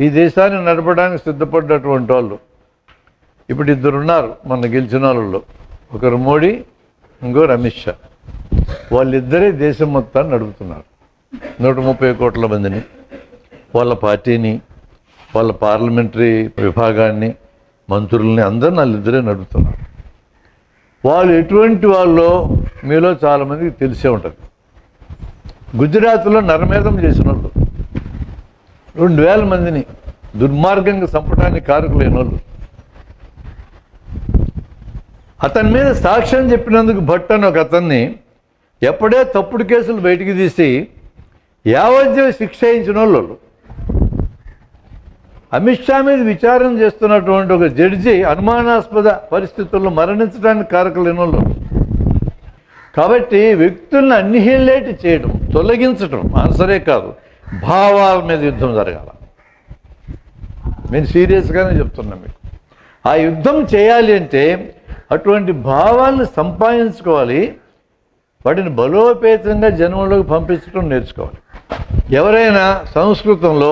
ఈ దేశాన్ని నడపడానికి సిద్ధపడ్డటువంటి వాళ్ళు ఇప్పుడు ఇద్దరున్నారు మన గెలిచిన వాళ్ళలో. ఒకరు మోడీ, ఇంకోరు అమిత్ షా. వాళ్ళిద్దరే దేశం మొత్తాన్ని నడుపుతున్నారు. 130 కోట్ల మందిని, వాళ్ళ పార్టీని, వాళ్ళ పార్లమెంటరీ విభాగాన్ని, మంత్రుల్ని అందరిని వాళ్ళిద్దరే నడుపుతున్నారు. వాళ్ళు ఎటువంటి వాళ్ళో మీలో చాలామందికి తెలిసే ఉంటుంది. గుజరాత్లో నరమేధం చేసిన వాళ్ళు 2000 మందిని దుర్మార్గంగా చంపడానికి కారకులైన వాళ్ళు. అతని మీద సాక్ష్యం చెప్పినందుకు భట్ అని ఒక అతన్ని ఎప్పుడే తప్పుడు కేసులు బయటికి తీసి యావజ్జీవ శిక్ష వేయించిన వాళ్ళు. అమిత్ షా మీద విచారణ చేస్తున్నటువంటి ఒక జడ్జి అనుమానాస్పద పరిస్థితుల్లో మరణించడానికి కారకులైన వాళ్ళు. కాబట్టి వ్యక్తులను అన్నిహిలేట్ చేయడం, తొలగించడం ఆన్సరే కాదు. భావాల మీద యుద్ధం జరగాల. నేను సీరియస్గానే చెప్తున్నా మీకు. ఆ యుద్ధం చేయాలి అంటే అటువంటి భావాలను సంపాదించుకోవాలి. వాటిని బలోపేతంగా జనంలోకి పంపించడం నేర్చుకోవాలి. ఎవరైనా సంస్కృతంలో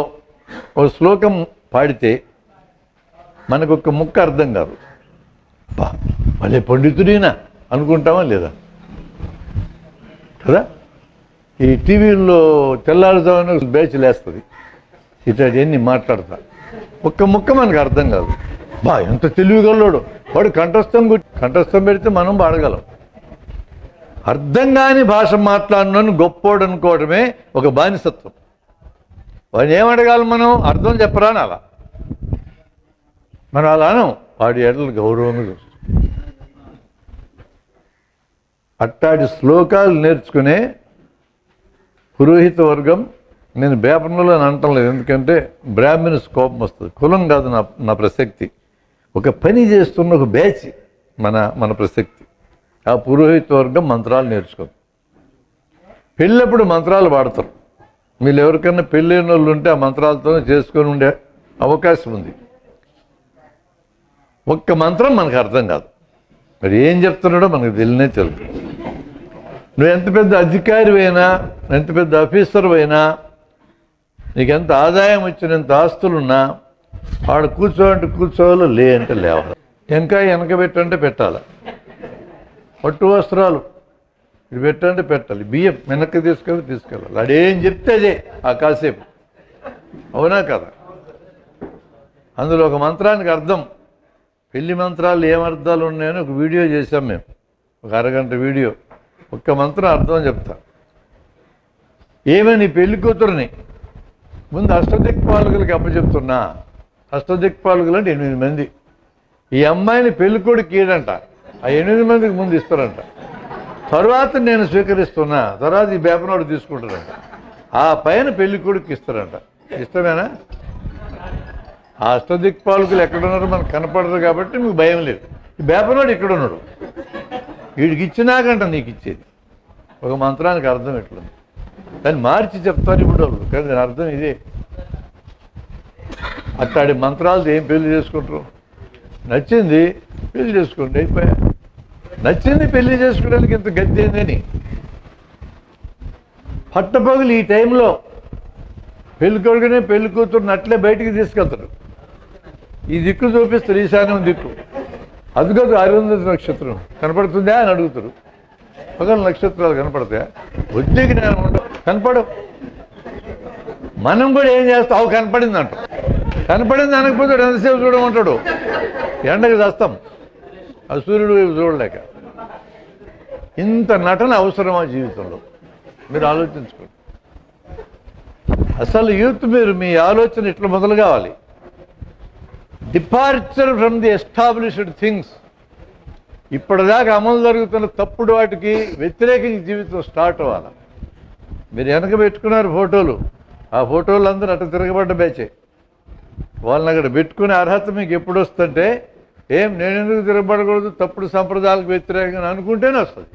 ఒక శ్లోకం పాడితే మనకు ఒక ముక్క అర్థం కాదు. మళ్ళీ పండితుడినా అనుకుంటామా లేదా కదా? ఈ టీవీల్లో తెల్లారుజామున బ్యాచ్ లేస్తుంది, ఇట్లాంటివన్నీ మాట్లాడతా. ఒక్క ముక్క మనకు అర్థం కాదు. ఎంత తెలివిగలడు వాడు. కంఠస్థం పెడితే మనం పాడగలం. అర్థం కాని భాష మాట్లాడినని గొప్పోడు అనుకోవడమే ఒక బానిసత్వం. వాడిని ఏమడగాలి మనం? అర్థం చెప్పరా అని. అలా మనం అలాను వాడి ఎడలు గౌరవంగా చూస్తాం. అట్టాటి శ్లోకాలు నేర్చుకునే పురోహిత వర్గం, నేను బేపనలో అనటం లేదు, ఎందుకంటే బ్రాహ్మణ్స్ కోపం వస్తుంది. కులం కాదు నా ప్రసక్తి. ఒక పని చేస్తున్న ఒక బ్యాచ్ మన ప్రసక్తి. ఆ పురోహిత వర్గం మంత్రాలు నేర్చుకోదు. పెళ్ళప్పుడు మంత్రాలు వాడతారు. మీరు ఎవరికన్నా పెళ్ళైన వాళ్ళు ఉంటే ఆ మంత్రాలతో చేసుకొని ఉండే అవకాశం ఉంది. ఒక్క మంత్రం మనకు అర్థం కాదు. మరి ఏం చెప్తున్నాడో మనకు తెలియదు. నువ్వు ఎంత పెద్ద అధికారివైనా, ఎంత పెద్ద ఆఫీసర్ అయినా, నీకు ఎంత ఆదాయం వచ్చినంత ఆస్తులున్నా వాడు కూర్చోంటే కూర్చోవాలి, లే అంటే లేవాలి. ఇంకా వెనక పెట్టంటే పెట్టాలి. పట్టు వస్త్రాలు ఇది పెట్టంటే పెట్టాలి. బియ్యం వెనక్కి తీసుకెళ్ళాలి. అదేం చెప్తే అదే ఆ కాసేపు. అవునా కదా? అందులో ఒక మంత్రానికి అర్థం, పెళ్లి మంత్రాలు ఏమర్థాలు ఉన్నాయని ఒక వీడియో చేశాం మేము, ఒక అరగంట వీడియో. ఒక్క మంత్రం అర్థం చెప్తా. ఏమని పెళ్లి కూతురుని ముందు అష్టదిక్పాలకులకి అప్పచెప్తున్నా. అష్టదిక్పాలకులు అంటే 8 మంది. ఈ అమ్మాయిని పెళ్లి కొడుకు ఈడంట, ఆ 8 మందికి ముందు ఇస్తారంట. తర్వాత నేను స్వీకరిస్తున్నా, తర్వాత ఈ బేపనోడు తీసుకుంటారంట. ఆ పైన పెళ్లి కొడుకు ఇస్తారంట. ఇష్టమేనా? ఆ అష్టదిక్పాలకులు ఎక్కడున్నారో మనకు కనపడరు కాబట్టి మీకు భయం లేదు. ఈ బేపనోడు ఇక్కడ ఉన్నాడు, వీడికి ఇచ్చినాకంట నీకు ఇచ్చేది. ఒక మంత్రానికి అర్థం ఎట్లుంది దాన్ని మార్చి చెప్తారు ఇప్పుడు వాళ్ళు. కానీ దాని అర్థం ఇదే. అట్లాంటి మంత్రాలతో ఏం పెళ్లి చేసుకుంటారు? నచ్చింది పెళ్లి చేసుకోండి, అయిపోయా. నచ్చింది పెళ్లి చేసుకోవడానికి ఇంత గతి ఏందని పట్టపగులు ఈ టైంలో పెళ్లి కొడుకునే పెళ్లి కూతురుని అట్లే బయటికి తీసుకెళ్తారు. ఈ దిక్కు చూపిస్తారు, ఈశాన్యం దిక్కు. అదిగదు అరుంధతి నక్షత్రం కనపడుతుందా అని అడుగుతారు. పగల నక్షత్రాలు కనపడతాయా? బుద్ధి జ్ఞానం ఉండవు, కనపడవు. మనం కూడా ఏం చేస్తాం? అవి కనపడింది అంట. కనపడింది అనకపోతే ఎంతసేపు చూడమంటాడు. ఎండకి చేస్తాం ఆ సూర్యుడు చూడలేక. ఇంత నటన అవసరమా జీవితంలో? మీరు ఆలోచించుకోండి. అసలు యూత్ మీరు మీ ఆలోచన ఇట్లా మొదలు కావాలి. Departure from the established things. ఇప్పటిదాకా అమలు జరుగుతున్న తప్పుడు వాటికి వ్యతిరేకంగా జీవితం స్టార్ట్ అవ్వాలి. మీరు వెనక పెట్టుకున్నారు ఫోటోలు, ఆ ఫోటోలు అందరూ అటు తిరగబడ్డ బ్యాచే. వాళ్ళని అక్కడ పెట్టుకునే అర్హత మీకు ఎప్పుడు వస్తుంటే, నేను ఎందుకు తిరగబడకూడదు, తప్పుడు సంప్రదాయాలకు వ్యతిరేకంగా అనుకుంటేనే వస్తుంది.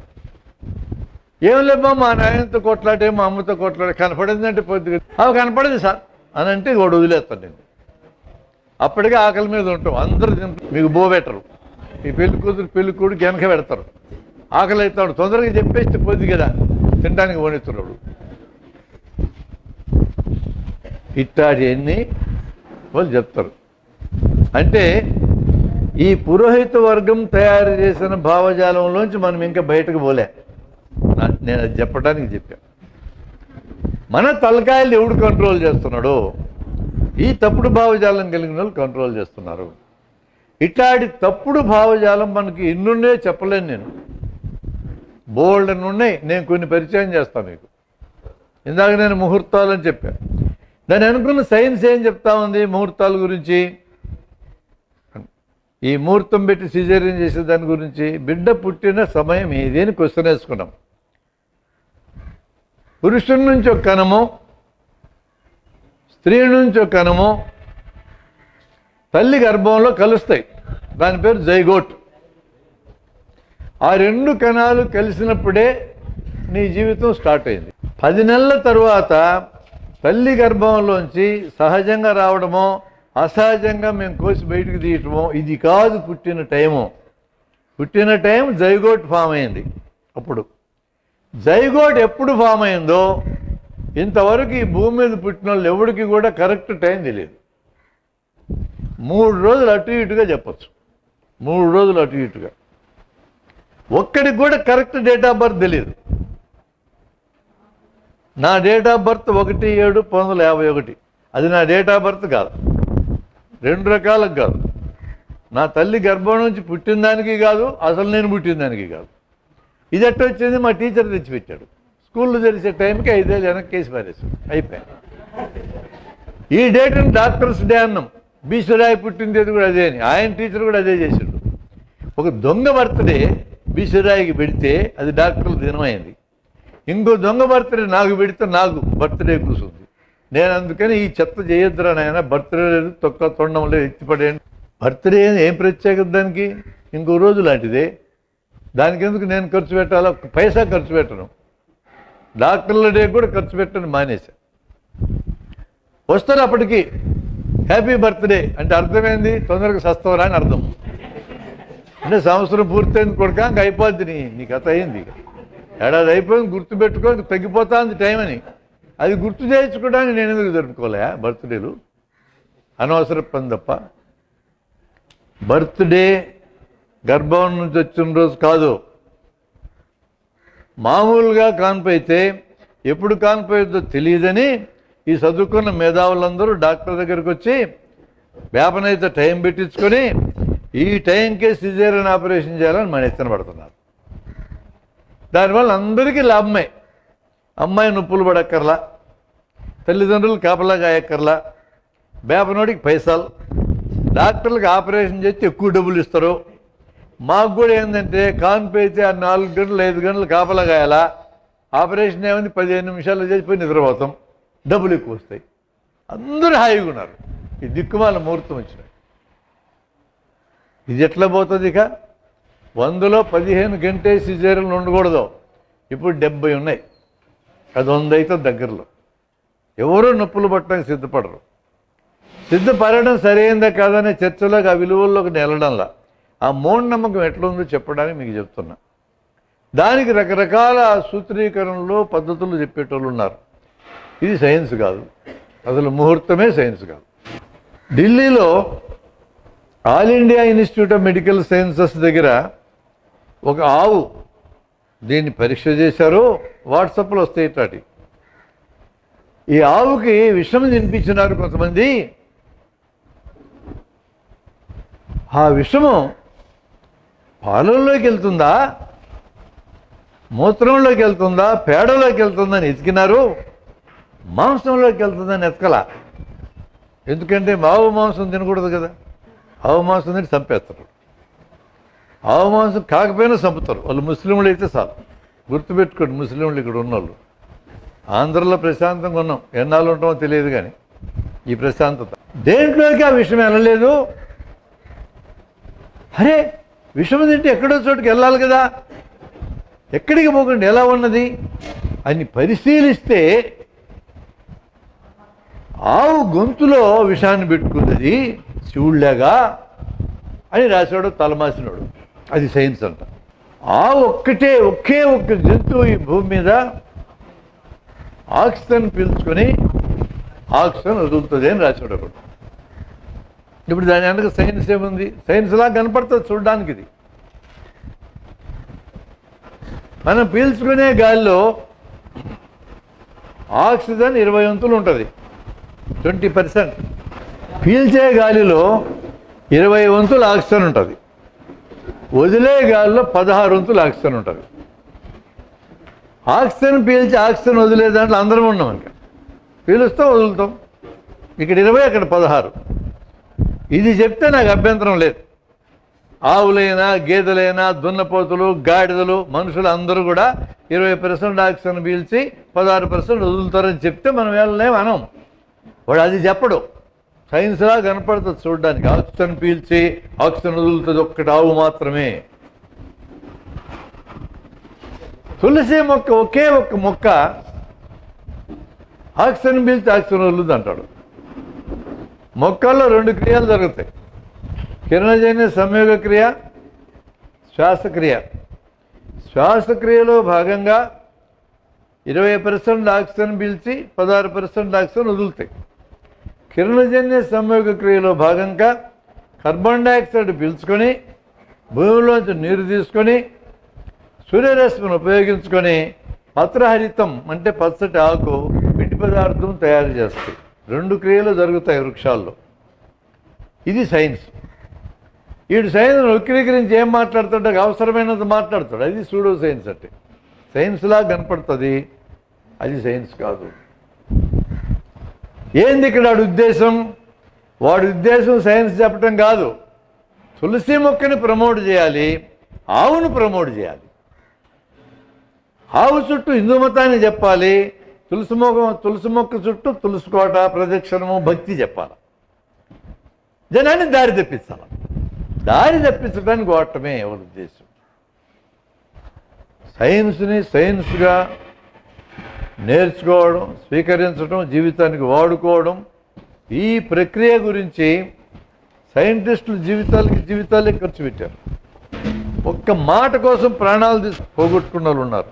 ఏం లేమ్మా మా నాయనతో కొట్లాటే, మా అమ్మతో కొట్లాడే, కనపడిందంటే పొద్దుగా అవి కనపడింది సార్ అని అంటే వాడు వదిలేస్తాను నేను. అప్పటికే ఆకలి మీద ఉంటాం, అందరూ మీకు బోబెట్టరు. ఈ పెళ్లి కూతురు పెళ్లి కొడుకు వెనక పెడతారు. ఆకలి అవుతాడు, తొందరగా చెప్పేస్తే పొద్దు కదా తినడానికి పోనిస్తున్నాడు. ఇట్లాంటివన్నీ వాళ్ళు చెప్తారు. అంటే ఈ పురోహిత వర్గం తయారు చేసిన భావజాలంలోంచి మనం ఇంకా బయటకు పోలే. నేను అది చెప్పడానికి చెప్పాను. మన తలకాయలు ఎవడు కంట్రోల్ చేస్తున్నాడో ఈ తప్పుడు భావజాలం కలిగిన వాళ్ళు కంట్రోల్ చేస్తున్నారు. ఇట్లాంటి తప్పుడు భావజాలం మనకి ఎన్నున్నాయో చెప్పలేను. నేను బోల్డ్ అని ఉన్నాయి. నేను కొన్ని పరిచయం చేస్తాను మీకు. ఇందాక నేను ముహూర్తాలు అని చెప్పాను. దాన్ని అనుకున్న సైన్స్ ఏం చెప్తా ఉంది ముహూర్తాల గురించి? ఈ ముహూర్తం పెట్టి సిజేరియన్ చేసే దాని గురించి, బిడ్డ పుట్టిన సమయం ఏది అని క్వశ్చన్ వేసుకున్నాం. పురుషుడి నుంచి ఒక కణము, స్త్రీ నుంచి ఒక కణము తల్లి గర్భంలో కలుస్తాయి. దాని పేరు జైగోట్. ఆ రెండు కణాలు కలిసినప్పుడే నీ జీవితం స్టార్ట్ అయింది. 10 నెలల తరువాత తల్లి గర్భంలోంచి సహజంగా రావడమో అసహజంగా మేము కోసి బయటకు తీయటమో ఇది కాదు పుట్టిన టైము. పుట్టిన టైం జైగోట్ ఫామ్ అయింది. అప్పుడు జైగోట్ ఎప్పుడు ఫామ్ అయిందో ఇంతవరకు ఈ భూమి మీద పుట్టిన వాళ్ళు ఎవరికి కూడా కరెక్ట్ టైం తెలియదు. 3 రోజులు అటు ఇటుగా చెప్పచ్చు. 3 రోజులు అటు ఇటుగా. ఒక్కడికి కూడా కరెక్ట్ డేట్ ఆఫ్ బర్త్ తెలియదు. నా డేట్ ఆఫ్ బర్త్ 1/7/1951. అది నా డేట్ ఆఫ్ బర్త్ కాదు. 2 రకాలకు కాదు. నా తల్లి గర్భం నుంచి పుట్టిన దానికి కాదు, అసలు నేను పుట్టిన దానికి కాదు. ఇది ఎట్ట వచ్చింది? మా టీచర్ తెచ్చిపెట్టాడు. స్కూల్లో తెలిసే టైంకి 5 ఏళ్ళు వెనక్కి కేసు పారేసాడు. అయిపోయాయి. ఈ డేట్ని డాక్టర్స్ డే అన్నాం. బీశ్వరాయ్ పుట్టినది కూడా అదే అని ఆయన టీచర్ కూడా అదే చేశాడు. ఒక దొంగ బర్త్డే బీశ్వరాయికి పెడితే అది డాక్టర్ల దినమైంది. ఇంకో దొంగ బర్త్డే నాకు పెడితే నాకు బర్త్డే కూర్చుంది. నేను అందుకని ఈ చెత్త చేయొద్దురా నాయన, బర్త్డే లేదు, తొక్క తొండం లేదు, ఎత్తిపడేయండి. బర్త్డే ఏం ప్రత్యేకత దానికి? ఇంకో రోజు లాంటిదే. దానికి ఎందుకు నేను ఖర్చు పెట్టాలో? పైసా ఖర్చు పెట్టను. డాక్టర్ల డే కూడా ఖర్చు పెట్టను మానేసా. వస్తారు అప్పటికి హ్యాపీ బర్త్డే అంటే అర్థమైంది తొందరగా సస్తవరా అని అర్థం. అంటే సంవత్సరం పూర్తయింది కొడుక, ఇంక అయిపోద్ది నీ కథ అయింది. ఏడాది అయిపోయింది, గుర్తుపెట్టుకో, తగ్గిపోతా ఉంది టైం అని. అది గుర్తు చేయించుకోవడానికి నేను ఎందుకు జరుపుకోలే బర్త్డేలు? అనవసర పని తప్ప. బర్త్డే గర్భం నుంచి వచ్చిన రోజు కాదు. మామూలుగా కాన్పు అయితే ఎప్పుడు కాన్పు అవుతుందో తెలియదని ఈ చదువుకున్న మేధావులందరూ డాక్టర్ దగ్గరికి వచ్చి వేపనైతే టైం పెట్టించుకొని ఈ టైంకే సిజేరియన్ ఆపరేషన్ చేయాలని మన ఎత్తున పడుతున్నారు. దానివల్ల అందరికీ లాభమే. అమ్మాయి నొప్పులు పడక్కర్లా, తల్లిదండ్రులు కాపలా కాయక్కర్లా, వేపనోడికి పైసలు, డాక్టర్లకు ఆపరేషన్ చేస్తే ఎక్కువ డబ్బులు ఇస్తారు. మాకు కూడా ఏంటంటే కాన్పు అయితే ఆ 4 గంటలు 5 గంటలు కాపలా కాయాలా, ఆపరేషన్ ఏమైంది 15 నిమిషాలు చేసిపోయి నిద్రపోతాం, డబ్బులు ఎక్కువ వస్తాయి. అందరూ హాయిగా ఉన్నారు. ఈ దిక్కుమాల ముహూర్తం వచ్చినాయి. ఇది ఎట్లా పోతుంది? ఇక 100లో 15 గంటే సిజేరియన్లు ఉండకూడదు. ఇప్పుడు 70 ఉన్నాయి. అది 100 అయితే దగ్గరలో. ఎవరూ నొప్పులు పట్టడానికి సిద్ధపడరు. సిద్ధపడడం సరైందా కాదనే చర్చలోకి ఆ విలువల్లోకి నెలడంలా. ఆ మూఢనమ్మకం ఎట్లుందో చెప్పడానికి మీకు చెప్తున్నా. దానికి రకరకాల సూత్రీకరణలు పద్ధతులు చెప్పేటోళ్ళు ఉన్నారు. ఇది సైన్స్ కాదు, అసలు ముహూర్తమే సైన్స్ కాదు. ఢిల్లీలో all India institute of medical sciences దగ్గర ఒక ఆవు దీన్ని పరీక్ష చేశారు. వాట్సాప్లో వస్తాయి ఇట్లాంటి. ఈ ఆవుకి విషం తినిపించినారు కొంతమంది. ఆ విషము పాలల్లోకి వెళ్తుందా, మూత్రంలోకి వెళ్తుందా, పేడలోకి వెళ్తుందని ఎతికినారు. మాంసంలోకి వెళ్తుందని ఎతకలా. ఎందుకంటే ఆవు మాంసం తినకూడదు కదా. ఆవు మాంసం తిని చంపేస్తారు. ఆవు మాంసం కాకపోయినా చంపుతారు. వాళ్ళు ముస్లింలు అయితే చాలు. గుర్తుపెట్టుకోండి, ముస్లింలు ఇక్కడ ఉన్నోళ్ళు. ఆంధ్రలో ప్రశాంతంగా ఉన్నాం. ఎన్నాళ్ళు ఉంటామో తెలియదు కానీ ఈ ప్రశాంతత దేంట్లోకి ఆ విషయం వెళ్ళలేదు. అరే విషం తింటే ఎక్కడో చోటుకి వెళ్ళాలి కదా, ఎక్కడికి పోకుండా ఎలా ఉన్నది అని పరిశీలిస్తే ఆవు గొంతులో విషాన్ని పెట్టుకున్నది శివుళ్లాగా అని రాశాడు తలమాసినోడు. అది సైన్స్ అంట. ఆవు ఒకే ఒక్క జంతువు ఈ భూమి మీద ఆక్సిజన్ పీల్చుకొని ఆక్సిజన్ వదులుతుంది అని రాశాడు ఒకడు. ఇప్పుడు దాని వెనక సైన్స్ ఏముంది? సైన్స్లా కనపడుతుంది చూడడానికి. ఇది మనం పీల్చుకునే గాలిలో ఆక్సిజన్ 20 వంతులు ఉంటుంది, 20%. పీల్చే గాలిలో 20 వంతులు ఆక్సిజన్ ఉంటుంది, వదిలే గాలిలో 16 వంతులు ఆక్సిజన్ ఉంటుంది. ఆక్సిజన్ పీల్చి ఆక్సిజన్ వదిలే దాంట్లో అందరం ఉన్నాం. ఇంకా పీలుస్తాం, వదులుతాం. ఇక్కడ 20, అక్కడ 16. ఇది చెప్తే నాకు అభ్యంతరం లేదు. ఆవులైనా, గేదెలైనా, దున్నపోతులు, గాడిదలు, మనుషులు అందరూ కూడా 20% ఆక్సిజన్ పీల్చి 16% వదులుతారని చెప్తే మనం వెళ్ళలేం అనం. వాడు అది చెప్పడు. సైన్స్లా కనపడుతుంది చూడడానికి. ఆక్సిజన్ పీల్చి ఆక్సిజన్ వదులుతుంది ఒక్కటి ఆవు మాత్రమే. తులసి మొక్క, ఒకే ఒక్క మొక్క ఆక్సిజన్ పీల్చి ఆక్సిజన్ వదులుతుంది అంటాడు. మొక్కల్లో 2 క్రియలు జరుగుతాయి: కిరణజన్య సంయోగ క్రియ, శ్వాసక్రియ. శ్వాసక్రియలో భాగంగా 20% ఆక్సిజన్ పీల్చి 16% ఆక్సిజన్ వదులుతాయి. కిరణజన్య సంయోగ క్రియలో భాగంగా కార్బన్ డైఆక్సైడ్ పీల్చుకొని భూమిలోంచి నీరు తీసుకొని సూర్యరశ్మిని ఉపయోగించుకొని పత్రహరితం అంటే పచ్చటి ఆకు, పిండి పదార్థం తయారు చేస్తాయి. 2 క్రియలు జరుగుతాయి వృక్షాల్లో. ఇది సైన్స్. వీడు సైన్స్ వక్రీకరించి ఏం మాట్లాడుతుంటే అవసరమైనంత మాట్లాడతాడు. అది సూడో సైన్స్ అంటే. సైన్స్లా కనపడుతుంది, అది సైన్స్ కాదు. ఏంది ఇక్కడ వాడి ఉద్దేశం? వాడి ఉద్దేశం సైన్స్ చెప్పటం కాదు. తులసి మొక్కని ప్రమోట్ చేయాలి, ఆవును ప్రమోట్ చేయాలి. ఆవు చుట్టూ హిందూ మతాన్ని చెప్పాలి, తులసి మొక్క చుట్టూ తులసి కోట ప్రదక్షిణము భక్తి చెప్పాలి. జనాన్ని దారి తెప్పించాలి. దారి తెప్పించడానికి వాడటమే ఎవరి ఉద్దేశం. సైన్స్ని సైన్స్గా నేర్చుకోవడం, స్వీకరించడం, జీవితానికి వాడుకోవడం, ఈ ప్రక్రియ గురించి సైంటిస్టులు జీవితాలే ఖర్చు పెట్టారు. ఒక్క మాట కోసం ప్రాణాలు తీసి పోగొట్టుకున్న వాళ్ళు ఉన్నారు.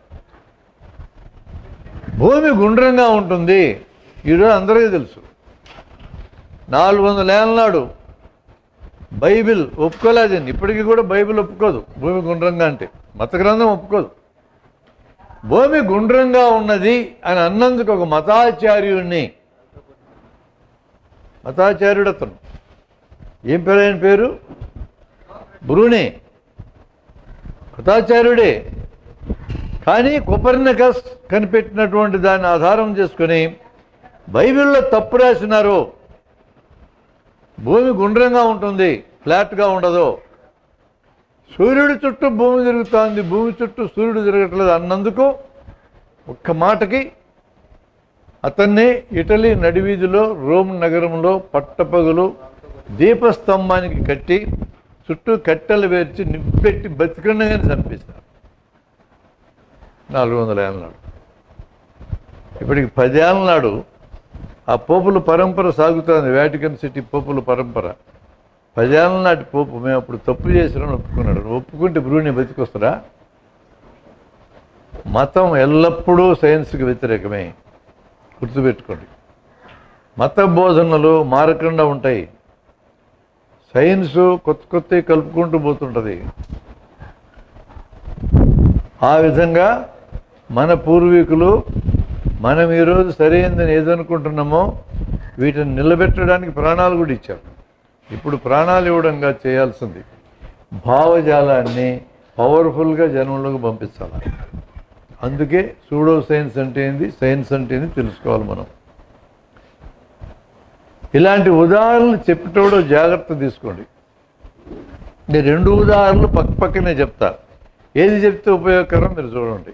భూమి గుండ్రంగా ఉంటుంది, ఈరోజు అందరికీ తెలుసు. 400 ఏళ్ళ నాడు బైబిల్ ఒప్పుకోలేదండి. ఇప్పటికీ కూడా బైబిల్ ఒప్పుకోదు భూమి గుండ్రంగా అంటే. మత గ్రంథం ఒప్పుకోదు. భూమి గుండ్రంగా ఉన్నది అని అన్నందుకు ఒక మతాచార్యుడు అతను, ఏం పేరు ఆయన పేరు? బ్రూనే. మతాచార్యుడే. కానీ కొపర్నికస్ కనిపెట్టినటువంటి దాన్ని ఆధారం చేసుకొని బైబిల్లో తప్పు రాసినారు. భూమి గుండ్రంగా ఉంటుంది, ఫ్లాట్గా ఉండదు. సూర్యుడి చుట్టూ భూమి తిరుగుతోంది, భూమి చుట్టూ సూర్యుడు తిరగట్లేదు అన్నందుకు ఒక్క మాటకి అతన్ని ఇటలీ నడివీధిలో రోమ్ నగరంలో పట్టపగలు దీపస్తంభానికి కట్టి చుట్టూ కట్టెలు వేర్చి నిప్పెట్టి బతికండగానే చంపేశారు. 400 ఏళ్ళ నాడు. ఇప్పటికి 10 ఏళ్ళ నాడు ఆ పోపుల పరంపర సాగుతుంది. వాటికన్ సిటీ పోపుల పరంపర. 10 ఏళ్ళ నాటి పోపు మేము అప్పుడు తప్పు చేసినామని ఒప్పుకున్నాడు. ఒప్పుకుంటే బ్రూని బతికొస్తారా? మతం ఎల్లప్పుడూ సైన్స్కి వ్యతిరేకమే, గుర్తుపెట్టుకోండి. మత బోధనలు మారకుండా ఉంటాయి. సైన్సు కొత్త కలుపుకుంటూ పోతుంటుంది. ఆ విధంగా మన పూర్వీకులు మనం ఈరోజు సరైనదని ఏదనుకుంటున్నామో వీటిని నిలబెట్టడానికి ప్రాణాలు కూడా ఇచ్చారు. ఇప్పుడు ప్రాణాలు ఇవ్వడంగా చేయాల్సింది భావజాలాన్ని పవర్ఫుల్గా జనంలోకి పంపించాలి. అందుకే సూడో సైన్స్ అంటే ఏంది, సైన్స్ అంటే ఏంది తెలుసుకోవాలి మనం. ఇలాంటి ఉదాహరణలు చెప్పేటప్పుడు జాగ్రత్త తీసుకోండి. నేను 2 ఉదాహరణలు పక్కనే చెప్తా. ఏది చెప్తే ఉపయోగకరం మీరు చూడండి.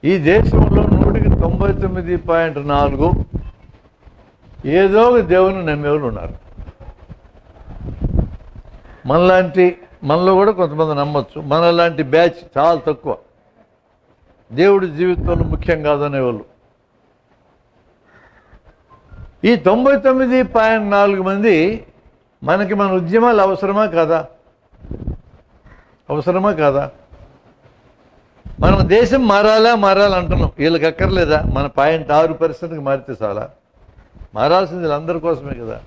ఈ దేశంలో 99.4 ఏదో ఒక దేవుని నమ్మేవాళ్ళు ఉన్నారు. మనలో కూడా కొంతమంది నమ్మచ్చు. మనలాంటి బ్యాచ్ చాలా తక్కువ. దేవుడి జీవితంలో ముఖ్యం కాదనేవాళ్ళు. ఈ 99.4 మంది మనకి మన ఉద్యమాలు అవసరమా కాదా? అవసరమా కాదా? మనం దేశం మారాలంటున్నాం. వీళ్ళకి అక్కర్లేదా? మన 0.6%కి మారితే చాలా. మారాల్సింది వీళ్ళందరి కోసమే కదా.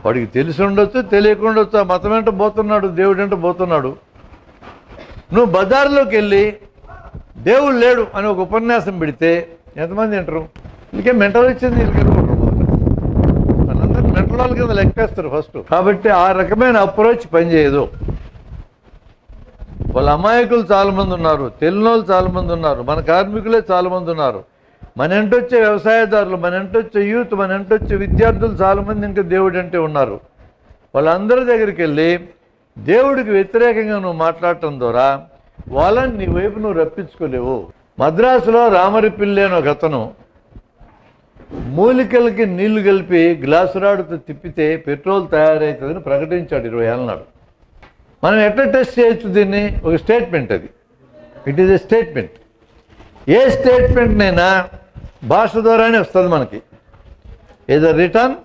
వాడికి తెలిసి ఉండొచ్చు, తెలియకుండా ఉండొచ్చు. ఆ మతం వెంట పోతున్నాడు, దేవుడు వెంట పోతున్నాడు. నువ్వు బజార్లోకి వెళ్ళి దేవుడు లేడు అని ఒక ఉపన్యాసం పెడితే ఎంతమంది వింటారు? ఇంకే మెంటల్ వచ్చింది, వీళ్ళకి అనుకుంటారు. వాళ్ళందరూ మెంటల్ వాళ్ళ కింద లెక్కేస్తారు ఫస్ట్. కాబట్టి ఆ రకమైన అప్రోచ్ పనిచేయదు. వాళ్ళ అమాయకులు చాలామంది ఉన్నారు, తెలియనోళ్ళు చాలామంది ఉన్నారు, మన కార్మికులే చాలామంది ఉన్నారు, మన ఇంటొచ్చే వ్యవసాయదారులు, మన ఇంటొచ్చే యూత్, మన ఇంటొచ్చే విద్యార్థులు చాలామంది ఇంకా దేవుడు అంటే ఉన్నారు. వాళ్ళందరి దగ్గరికి వెళ్ళి దేవుడికి వ్యతిరేకంగా నువ్వు మాట్లాడటం ద్వారా వాళ్ళని నీ వైపు నువ్వు రప్పించుకోలేవు. మద్రాసులో రామరిపిల్లి అని ఒక అతను మూలికలకి నీళ్లు కలిపి గ్లాసు రాడుతో తిప్పితే పెట్రోల్ తయారవుతుందని ప్రకటించాడు 20 ఏళ్ళ నాడు. మనం ఎట్లా టెస్ట్ చేయొచ్చు దీన్ని? ఒక స్టేట్మెంట్ అది. It is a statement. ఏ స్టేట్మెంట్నైనా భాష ద్వారానే వస్తుంది మనకి, ఏదో రిటర్న్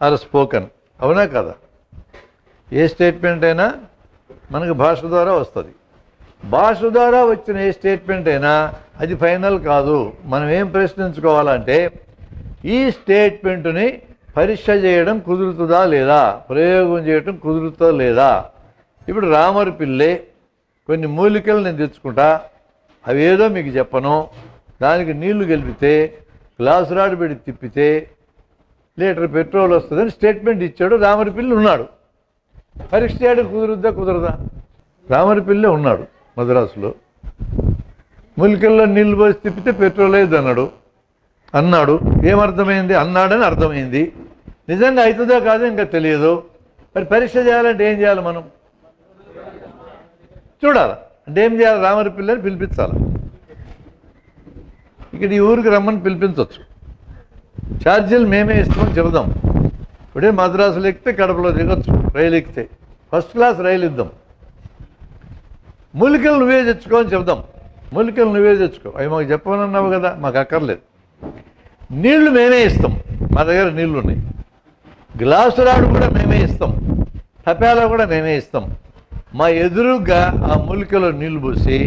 ఆర్ స్పోకన్. అవునా కదా? ఏ స్టేట్మెంట్ అయినా మనకు భాష ద్వారా వస్తుంది. భాష ద్వారా వచ్చిన ఏ స్టేట్మెంట్ అయినా అది ఫైనల్ కాదు. మనం ఏం ప్రశ్నించుకోవాలంటే ఈ స్టేట్మెంట్ని పరీక్ష చేయడం కుదురుతుందా లేదా, ప్రయోగం చేయడం కుదురుతుందా లేదా. ఇప్పుడు రామరిపిల్లి కొన్ని మూలికలు నేను తెచ్చుకుంటా, అవి ఏదో మీకు చెప్పను, దానికి నీళ్లు కలిపితే గ్లాసు రాడు పెట్టి తిప్పితే లీటర్ పెట్రోల్ వస్తుందని స్టేట్మెంట్ ఇచ్చాడు. రామరిపిల్లి ఉన్నాడు. పరీక్ష చేయడం కుదురుద్దా కుదరదా? రామరిపిల్లి ఉన్నాడు మద్రాసులో. మూలికల్లో నీళ్లు పోసి తిప్పితే పెట్రోల్ అయ్యేది అన్నాడు. ఏమర్థమైంది? అన్నాడని అర్థమైంది. నిజంగా అవుతుందో కాదో ఇంకా తెలియదు. మరి పరీక్ష చేయాలంటే ఏం చేయాలి? మనం చూడాలి. అంటే ఏం చేయాలి? రామరిపిల్లని పిలిపించాలి. ఇక్కడ ఈ ఊరికి రమ్మని పిలిపించవచ్చు. ఛార్జీలు మేమే ఇస్తామని చెబుదాం. ఇప్పుడే మద్రాసులో ఎక్కితే కడపలో దిగొచ్చు, రైలు ఎక్కితే ఫస్ట్ క్లాస్ రైలు ఇద్దాం. మూలికలు నువ్వే తెచ్చుకో అని చెబుదాం. మూలికలు నువ్వే తెచ్చుకో, అవి మాకు చెప్పమన్నావు కదా, మాకు అక్కర్లేదు. నీళ్లు మేమే ఇస్తాం, మా దగ్గర నీళ్లు ఉన్నాయి. గ్లాసు రాడు కూడా మేమే ఇస్తాం, తపేలా కూడా మేమే ఇస్తాం. మా ఎదురుగా ఆ మూలికలో నీళ్లు పోసి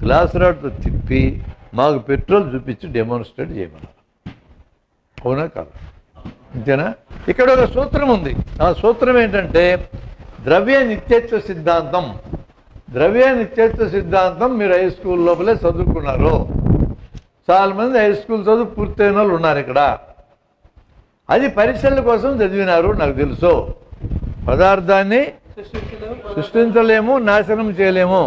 గ్లాసు రాడుతో తిప్పి మాకు పెట్రోల్ చూపించి డెమాన్స్ట్రేట్ చేయమన్నారు. అవునా కాదు? అంతేనా? ఇక్కడ ఒక సూత్రం ఉంది. ఆ సూత్రం ఏంటంటే ద్రవ్య నిత్యత్వ సిద్ధాంతం. ద్రవ్య నిత్యత్వ సిద్ధాంతం మీరు హై స్కూల్ లోపలే చదువుకున్నారు. చాలామంది హై స్కూల్ చదువు పూర్తయిన వాళ్ళు ఉన్నారు ఇక్కడ. అది పరీక్షల కోసం చదివినారు, నాకు తెలుసు. పదార్థాన్ని సృష్టించలేము, నాశనం చేయలేము,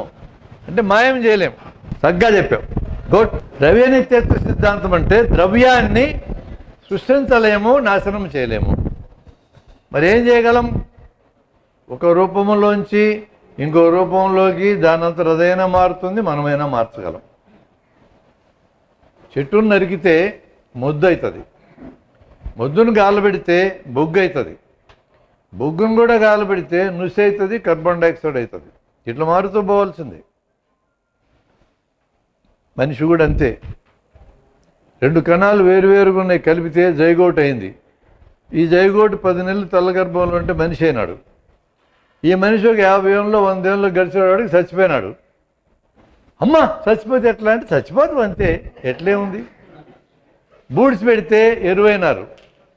అంటే మాయం చేయలేము. చక్కగా చెప్పావు, గుడ్. ద్రవ్య నిత్యత్వ సిద్ధాంతం అంటే ద్రవ్యాన్ని సృష్టించలేము, నాశనం చేయలేము. మరి ఏం చేయగలం? ఒక రూపంలోంచి ఇంకో రూపంలోకి దానంతా అదైనా మారుతుంది, మనమైనా మార్చగలం. చెట్టును నరికితే మొద్దు అవుతుంది, మొద్దును గాలబెడితే బొగ్గు అవుతుంది, బొగ్గును కూడా గాలబెడితే నుసి అవుతుంది, కార్బన్ డైఆక్సైడ్ అవుతుంది. ఇట్లా మారుతూ పోవాల్సిందే. మనిషి కూడా అంతే. 2 కణాలు వేరువేరుగా ఉన్నాయి, కలిపితే జైగోట్ అయింది. ఈ జైగోట్ 10 నెలలు తల్లగర్భంలో ఉంటే మనిషి అయినాడు. ఈ మనిషి ఒక 50 ఏళ్ళలో 100 ఏళ్ళలో గడిచేవాడికి చచ్చిపోయినాడు. అమ్మ చచ్చిపోతే ఎట్లా అంటే చచ్చిపోదు అంతే, ఎట్లే ఉంది. బూడ్స్ పెడితే ఎరువైనారు,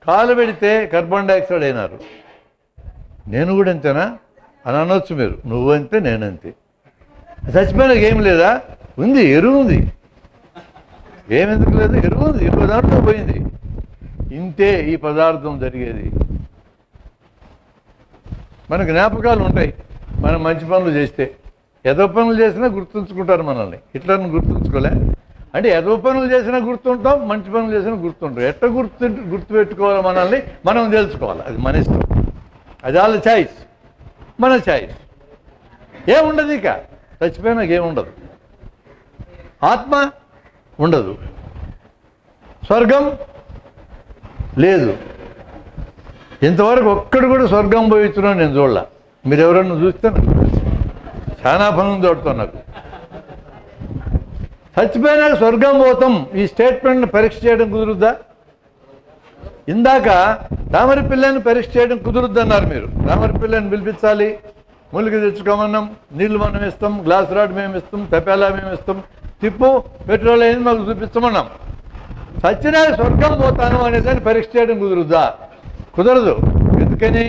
కాలు పెడితే కార్బన్ డైఆక్సైడ్ అయినారు. నేను కూడా అంతేనా అని అనొచ్చు మీరు. నువ్వంతే నేనంతే. చచ్చిపోయినాక ఏం లేదా? ఉంది, ఎరువు ఉంది. ఏమెందుకు లేదు? ఎరువు ఉంది, ఎరువు దాంట్లో పోయింది. ఇంతే ఈ పదార్థం జరిగేది. మన జ్ఞాపకాలు ఉంటాయి మనం మంచి పనులు చేస్తే. ఎదో పనులు చేసినా గుర్తుంచుకుంటారు మనల్ని. ఇట్లా గుర్తుంచుకోలే అంటే ఎదో పనులు చేసినా గుర్తుంటాం, మంచి పనులు చేసినా గుర్తుంటాం. ఎట్లా గుర్తుపెట్టుకోవాలి మనల్ని మనం తెలుసుకోవాలి. అది మన ఇష్టం, అది వాళ్ళ ఛాయిస్, మన ఛాయిస్. ఏముండదు ఇక చచ్చిపోయినాక ఏముండదు. ఆత్మ ఉండదు, స్వర్గం లేదు. ఇంతవరకు ఒక్కడు కూడా స్వర్గం పోయించున్నాను నేను చూడలే. మీరు ఎవరన్నా చూస్తే చాలా పనులు తోడుతాం నాకు. చచ్చిపోయినాక స్వర్గం పోతాం, ఈ స్టేట్మెంట్ని పరీక్ష చేయడం కుదురుద్దా? ఇందాక రామరిపిల్లని పరీక్ష చేయడం కుదురుద్దు అన్నారు మీరు. రామరిపిల్లని పిలిపించాలి, మూలిక తెచ్చుకోమన్నాం, నీళ్లు మనం ఇస్తాం, గ్లాస్ రాడ్ మేము ఇస్తాం, తపేలా మేము ఇస్తాం, తిప్పు పెట్రోల్ అయింది మాకు చూపించమన్నాం. చచ్చినాక స్వర్గం పోతాను అనేదాన్ని పరీక్ష చేయడం కుదురుద్దా? కుదరదు. ఎందుకని?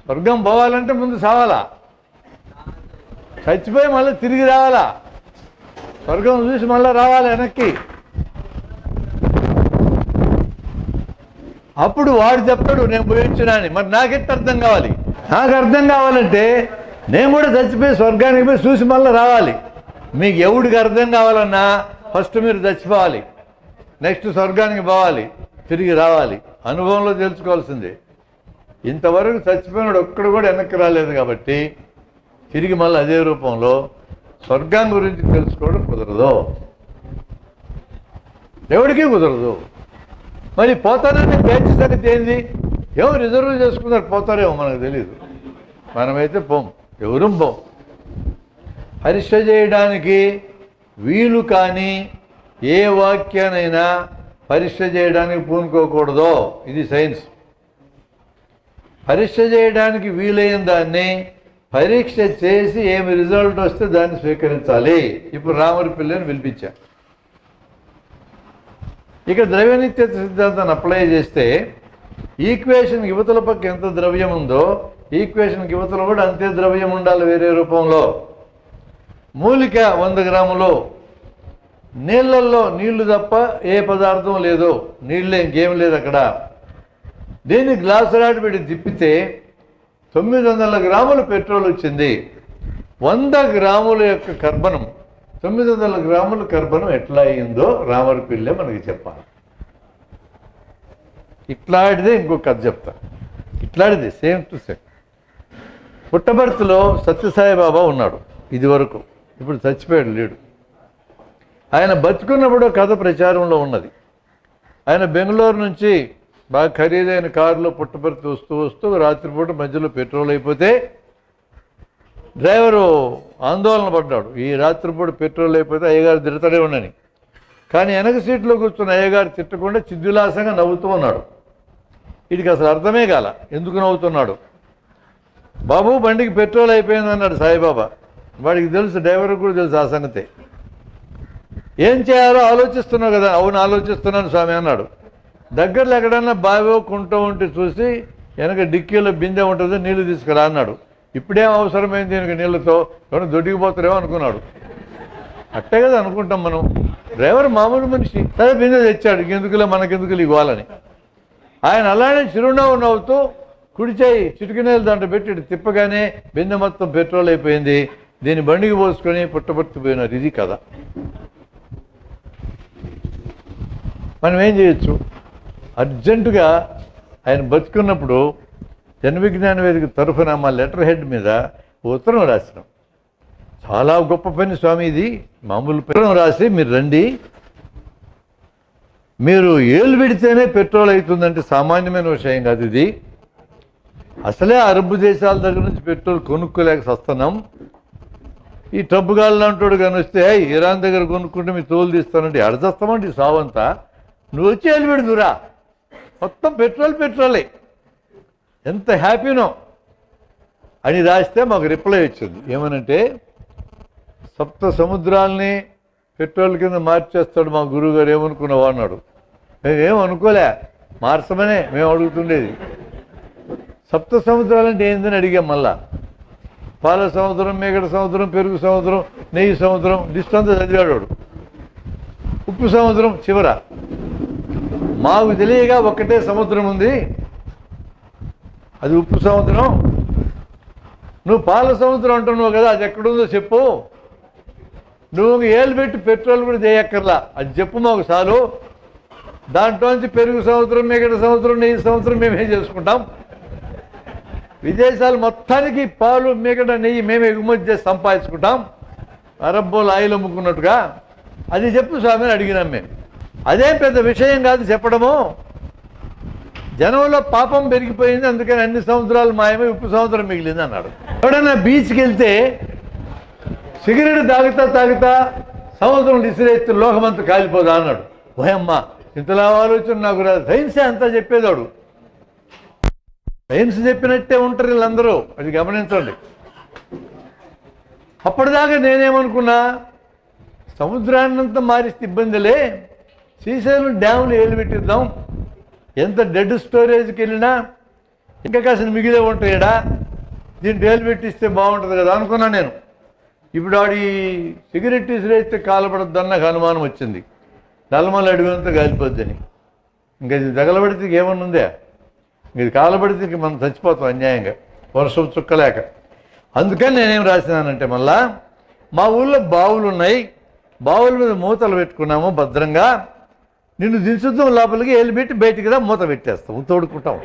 స్వర్గం పోవాలంటే ముందు సావాలా, చచ్చిపోయి మళ్ళీ తిరిగి రావాలా, స్వర్గం చూసి మళ్ళీ రావాలి వెనక్కి. అప్పుడు వాడు చెప్తాడు నేను పోయించున్నా అని. మరి నాకెట్ట అర్థం కావాలి? నాకు అర్థం కావాలంటే నేను కూడా చచ్చిపోయి స్వర్గానికి పోయి చూసి మళ్ళీ రావాలి. మీకు ఎవడికి అర్థం కావాలన్నా ఫస్ట్ మీరు చచ్చిపోవాలి, నెక్స్ట్ స్వర్గానికి పోవాలి, తిరిగి రావాలి. అనుభవంలో తెలుసుకోవాల్సిందే. ఇంతవరకు చచ్చిపోయినాడు ఒక్కడు కూడా వెనక్కి రాలేదు కాబట్టి తిరిగి మళ్ళీ అదే రూపంలో స్వర్గం గురించి తెలుసుకోవడం కుదరదు, ఎవడికి కుదరదు. మరి పోతానని బ్యాచ్ సంగతి ఏంది? ఏమో రిజర్వ్ చేసుకున్నారు, పోతారేమో మనకు తెలియదు. మనమైతే పోం, ఎవరూ పోం. పరీక్ష చేయడానికి వీలు కానీ ఏ వాక్యానైనా పరీక్ష చేయడానికి పూనుకోకూడదు. ఇది సైన్స్. పరీక్ష చేయడానికి వీలైన దాన్ని పరీక్ష చేసి ఏమి రిజల్ట్ వస్తే దాన్ని స్వీకరించాలి. ఇప్పుడు రాముడి పిల్లని పిలిపించా. ఇక ద్రవ్యనిత్యత సిద్ధాంతాన్ని అప్లై చేస్తే ఈక్వేషన్ యువతల పక్క ఎంత ద్రవ్యం ఉందో ఈక్వేషన్ యువతలో కూడా అంతే ద్రవ్యం ఉండాలి వేరే రూపంలో. మూలిక 100 గ్రాములు, నీళ్ళల్లో నీళ్లు తప్ప ఏ పదార్థం లేదు, నీళ్ళే ఇంకేం లేదు అక్కడ. దీన్ని గ్లాసు రాటి పెట్టి తిప్పితే 900 గ్రాముల పెట్రోల్ వచ్చింది. 100 గ్రాముల యొక్క కర్బనం, 900 గ్రాముల కర్బనం ఎట్లా అయిందో రామరి పిల్లే మనకి చెప్పాలి. ఇట్లాంటిదే ఇంకొక కథ చెప్తా. ఇట్లాంటిది సేమ్ టు సేమ్. పుట్టబర్తిలో సత్యసాయిబాబా ఉన్నాడు ఇది వరకు, ఇప్పుడు చచ్చిపోయాడు లేడు. ఆయన బతుకున్నప్పుడు కథ ప్రచారంలో ఉన్నది. ఆయన బెంగళూరు నుంచి బాగా ఖరీదైన కారులో పుట్టపర్తి వస్తూ వస్తూ రాత్రిపూట మధ్యలో పెట్రోల్ అయిపోతే డ్రైవరు ఆందోళన పడ్డాడు. ఈ రాత్రిపూట పెట్రోల్ అయిపోతే అయ్యగారు తిడతాడే ఉండని. కానీ వెనక సీట్లో కూర్చున్న అయ్యగారు తిట్టకుండా చిద్విలాసంగా నవ్వుతూ ఉన్నాడు. వీడికి అసలు అర్థమే కాల ఎందుకు నవ్వుతున్నాడు. బాబు బండికి పెట్రోల్ అయిపోయింది అన్నాడు సాయిబాబా. వాడికి తెలుసు, డ్రైవర్కి కూడా తెలుసు ఆ సంగతే. ఏం చేయాలో ఆలోచిస్తున్నావు కదా. అవును ఆలోచిస్తున్నాను స్వామి అన్నాడు. దగ్గరలో ఎక్కడన్నా బావో కుంటూ ఉంటే చూసి వెనక డిక్కీలో బిందె ఉంటుంది, నీళ్లు తీసుకురా అన్నాడు. ఇప్పుడేం అవసరమైంది దీనికి నీళ్ళతో, ఎవరైనా దొడ్డికిపోతారేమో అనుకున్నాడు. అట్టే కదా అనుకుంటాం మనం. డ్రైవర్ మామూలు మనిషి, సరే బిందె తెచ్చాడు, ఎందుకులే మనకెందుకులే ఇవ్వాలని. ఆయన అలానే చిరునవ్వు నవ్వుతూ కుడి చేయి చిటికినేలు దాంట్లో పెట్టి తిప్పగానే బిందె మొత్తం పెట్రోల్ అయిపోయింది. దీన్ని బండికి పోసుకొని పుట్టపర్తి పోయినారు. ఇది కదా. మనం ఏం చేయొచ్చు? అర్జెంటుగా ఆయన బతుకున్నప్పుడు జనవిజ్ఞాన వేదిక తరఫున మా లెటర్ హెడ్ మీద ఉత్తరం రాసినాం. చాలా గొప్ప పని స్వామి ఇది, మామూలు ఉత్తరం రాసి మీరు రండి, మీరు ఏళ్ళు పెడితేనే పెట్రోల్ అవుతుందంటే సామాన్యమైన విషయం కాదు ఇది. అసలే అరబ్ దేశాల దగ్గర నుంచి పెట్రోల్ కొనుక్కోలేక వస్తున్నాం. ఈ టబ్బుగాళ్ళు అంటాడు కానీ వస్తే ఇరాన్ దగ్గర కొనుక్కుంటే మీ తోలు తీస్తానంటే అడచేస్తామంటే సావంతా, నువ్వు వచ్చి ఏళ్ళు పెడుతురా, మొత్తం పెట్రోలే, ఎంత హ్యాపీనో అని రాస్తే మాకు రిప్లై వచ్చింది. ఏమనంటే, సప్త సముద్రాలని పెట్రోల్ కింద మార్చేస్తాడు మా గురువు గారు, ఏమనుకున్నావు అన్నాడు. మేమేం అనుకోలే, మార్చమనే మేము అడుగుతుండేది. సప్త సముద్రాలంటే ఏందని అడిగాం. మళ్ళా పాల సముద్రం, మేగడ సముద్రం, పెరుగు సముద్రం, నెయ్యి సముద్రం, లిస్ట్ అంతా చదివాడు. ఉప్పు సముద్రం చివర. మాకు తెలియగా ఒక్కటే సముద్రం ఉంది, అది ఉప్పు సముద్రం. నువ్వు పాల సముద్రం అంటున్నావు కదా, అది ఎక్కడుందో చెప్పు. నువ్వు ఏళ్ళు పెట్టి పెట్రోల్ కూడా చేయక్కర్లా, అది చెప్పు మాకు చాలు. దాంట్లోంచి పెరుగు సముద్రం, మేగడ సముద్రం, నెయ్యి సముద్రం మేమేం చేసుకుంటాం. విదేశాలు మొత్తానికి పాలు, మేగడ, నెయ్యి మేమే ఎగుమతి చేసి సంపాదించుకుంటాం, అరబ్బోలు ఆయిల్ అమ్ముకున్నట్టుగా. అది చెప్పు స్వామిని అడిగినాం మేము. అదేం పెద్ద విషయం కాదు చెప్పడము. జనంలో పాపం పెరిగిపోయింది, అందుకని అన్ని సముద్రాలు మాయమై ఉప్పు సముద్రం మిగిలింది అన్నాడు. ఎవడన్నా బీచ్కి వెళ్తే సిగరెట్ తాగుతా సముద్రం ఇసిరేస్తే లోకమంతా కాలిపోదా అన్నాడు. ఓయమ్మ, ఇంతలా ఆలోచన నాకు రాదు. సైన్సే అంతా చెప్పేదాడు. సైన్స్ చెప్పినట్టే ఉంటారు వీళ్ళందరూ, అది గమనించండి. అప్పటిదాకా నేనేమనుకున్నా, సముద్రాన్నంతా మారిస్తే ఇబ్బందిలే, శ్రీశైలం డ్యాములు ఏలు పెట్టిద్దాం. ఎంత డెడ్ స్టోరేజ్కి వెళ్ళినా ఇంకా కాసిన మిగిలే ఉంటాయడా, దీన్ని రేలు పెట్టిస్తే బాగుంటుంది కదా అనుకున్నాను నేను. ఇప్పుడు ఆడి సిగరెట్ ఇసిరేస్తే కాలపడద్దని నాకు అనుమానం వచ్చింది. నల్లమల్ల అడిగినంత కాలిపోద్దని. ఇంకా ఇది తగలబడితే ఏమన్నా ఉందా? ఇది కాలబడితే ఇంక మనం చచ్చిపోతాం అన్యాయంగా, వర్షం చుక్కలేక. అందుకని నేనేం రాసినానంటే, మళ్ళా మా ఊళ్ళో బావులు ఉన్నాయి, బావుల మీద మూతలు పెట్టుకున్నాము భద్రంగా, నిన్ను దించుద్దాం లోపలికి వెళ్ళిపెట్టి బయటికి రా, మూత పెట్టేస్తాం, తోడుకుంటాం.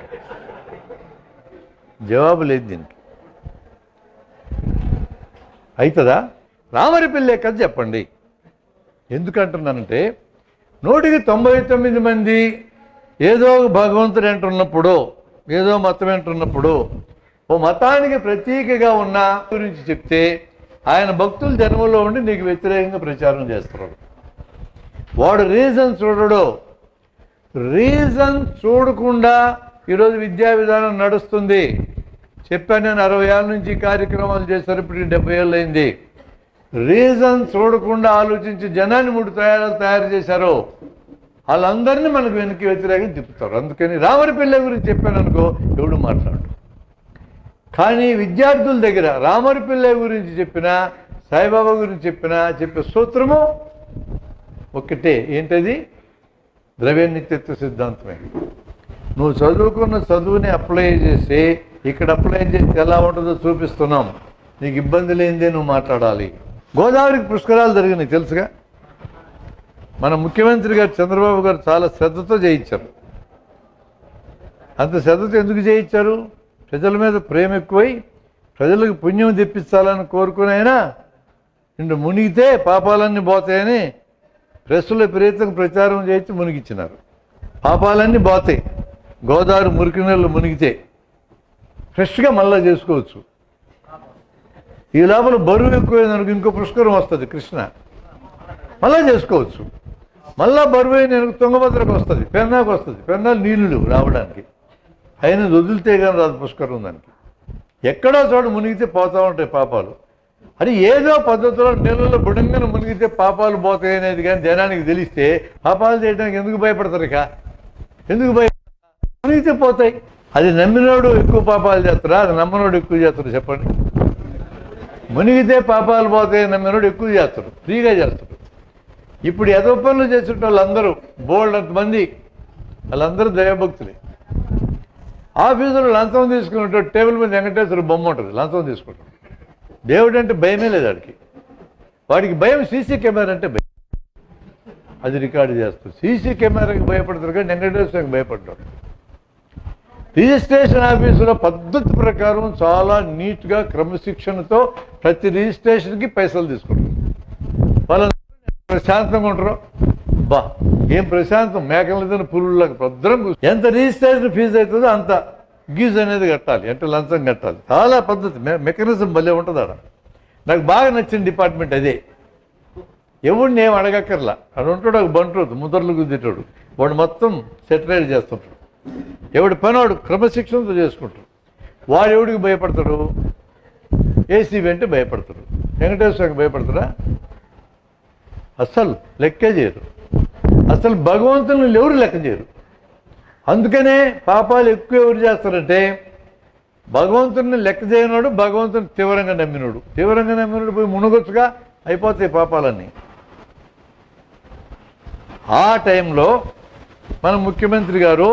జవాబు లేదు దీనికి. అవుతుందా? రామరిపల్లె కథ చెప్పండి. ఎందుకంటున్నానంటే, 199 మంది ఏదో భగవంతుడు అంటున్నప్పుడు, ఏదో మతం అంటున్నప్పుడు, ఓ మతానికి ప్రతీకగా ఉన్న గురించి చెప్తే ఆయన భక్తులు జన్మలో ఉండి నీకు వ్యతిరేకంగా ప్రచారం చేస్తున్నాడు. వాడు రీజన్ చూడడు. రీజన్ చూడకుండా ఈరోజు విద్యా విధానం నడుస్తుంది. చెప్పాను నేను, 60 ఏళ్ళ నుంచి కార్యక్రమాలు చేశారు, ఇప్పుడు 70 ఏళ్ళు అయింది. రీజన్ చూడకుండా ఆలోచించి జనాన్ని 3 తయారు చేశారు. వాళ్ళందరినీ మనకు వెనక్కి వ్యతిరేకంగా తిప్పుతారు. అందుకని రామరిపల్లె గురించి చెప్పాను అనుకో, ఎవడు మాట్లాడు. కానీ విద్యార్థుల దగ్గర రామరిపల్లె గురించి చెప్పినా, సాయిబాబా గురించి చెప్పినా చెప్పే సూత్రము ఒక్కటే. ఏంటది? ద్రవ్య నిత్యత్వ సిద్ధాంతమే. నువ్వు చదువుకున్న చదువుని అప్లై చేసి ఇక్కడ అప్లై చేసి ఎలా ఉంటుందో చూపిస్తున్నాం. నీకు ఇబ్బంది లేనిదే నువ్వు మాట్లాడాలి. గోదావరికి పుష్కరాలు జరిగినాయి తెలుసుగా. మన ముఖ్యమంత్రి గారు చంద్రబాబు గారు చాలా శ్రద్ధతో చేయించారు. అంత శ్రద్ధతో ఎందుకు చేయించారు? ప్రజల మీద ప్రేమ ఎక్కువై ప్రజలకు పుణ్యం తెప్పించాలని కోరుకునైనా నిన్ను మునిగితే పాపాలన్నీ పోతాయని ప్రెస్సులో విపరీతంగా ప్రచారం చేయించి మునిగించినారు. పాపాలన్నీ పోతాయి, గోదావరి మురికి నీళ్ళు మునిగితే ఫ్రెష్గా మళ్ళా చేసుకోవచ్చు. ఈ లోపల బరువు ఎక్కువైందనుకో ఇంకో పుష్కరం వస్తుంది కృష్ణ, మళ్ళా చేసుకోవచ్చు. మళ్ళా బరువు అయిన తుంగభద్రకు వస్తుంది, పెన్నాకు వస్తుంది. పెన్నాలు నీళ్ళు రావడానికి అయిన వదిలితే కానీ రాదు పుష్కరం. దానికి ఎక్కడో చోట మునిగితే పోతూ ఉంటాయి పాపాలు. అది ఏదో పద్ధతిలో నీళ్ళలో బుడంగానే మునిగితే పాపాలు పోతాయి అనేది కానీ జనానికి తెలిస్తే పాపాలు చేయడానికి ఎందుకు భయపడతారు? ఇక ఎందుకు మునిగితే పోతాయి. అది నమ్మినోడు ఎక్కువ పాపాలు చేస్తారా, అది నమ్మనోడు ఎక్కువ చేస్తారు? చెప్పండి. మునిగితే పాపాలు పోతాయి నమ్మినోడు ఎక్కువ చేస్తారు, ఫ్రీగా చేస్తారు. ఇప్పుడు ఎదో పనులు చేసిన వాళ్ళందరూ బోల్డ్ అంతమంది, వాళ్ళందరూ దైవభక్తులే. ఆఫీసులో లంచం తీసుకున్నట్టు టేబుల్ మీద వెంకటేశ్వర బొమ్మ ఉంటుంది, లంచం తీసుకుంటాడు. దేవుడు అంటే భయమే లేదు వాడికి. వాడికి భయం సీసీ కెమెరా అంటే భయం. అది రికార్డు చేస్తారు. సీసీ కెమెరాకి భయపడతారు కానీ వెంకటేశ్వరకి భయపడ్డాడు. రిజిస్ట్రేషన్ ఆఫీసులో పద్ధతి ప్రకారం చాలా నీట్గా క్రమశిక్షణతో ప్రతి రిజిస్ట్రేషన్కి పైసలు తీసుకుంటారు. వాళ్ళ ప్రశాంతంగా ఉంటారు. బా ఏం ప్రశాంతం, మేకలతో పులులకు భద్రం. ఎంత రిజిస్ట్రేషన్ ఫీజు అవుతుందో అంత గీజ్ అనేది కట్టాలి, అంటే లంచం కట్టాలి. చాలా పద్ధతి, మెకానిజం భలే ఉంటుంది ఆడ. నాకు బాగా నచ్చిన డిపార్ట్మెంట్ అదే. ఎవడిని ఏం అడగక్కర్లా. అక్కడ ఉంటాడు ఒక బంట్రోతు, ముద్రలు గుద్దేటాడు, వాడు మొత్తం సెటిలైజ్ చేస్తుంటాడు. ఎవడి పని వాడు క్రమశిక్షణతో చేసుకుంటాడు. వాడు ఎవడికి భయపడతాడు? ఏసీబీ అంటే భయపడతాడు. వెంకటేశ్వరకి భయపడతాడా? అస్సలు లెక్కే చేయరు. అసలు భగవంతుని ఎవరు లెక్క చేయరు. అందుకనే పాపాలు ఎక్కువ ఎవరు చేస్తారంటే భగవంతుని లెక్క చేయనోడు, భగవంతుని తీవ్రంగా నమ్మినోడు. తీవ్రంగా నమ్మినోడు పోయి మునగొచ్చుగా అయిపోతాయి పాపాలన్నీ. ఆ టైంలో మన ముఖ్యమంత్రి గారు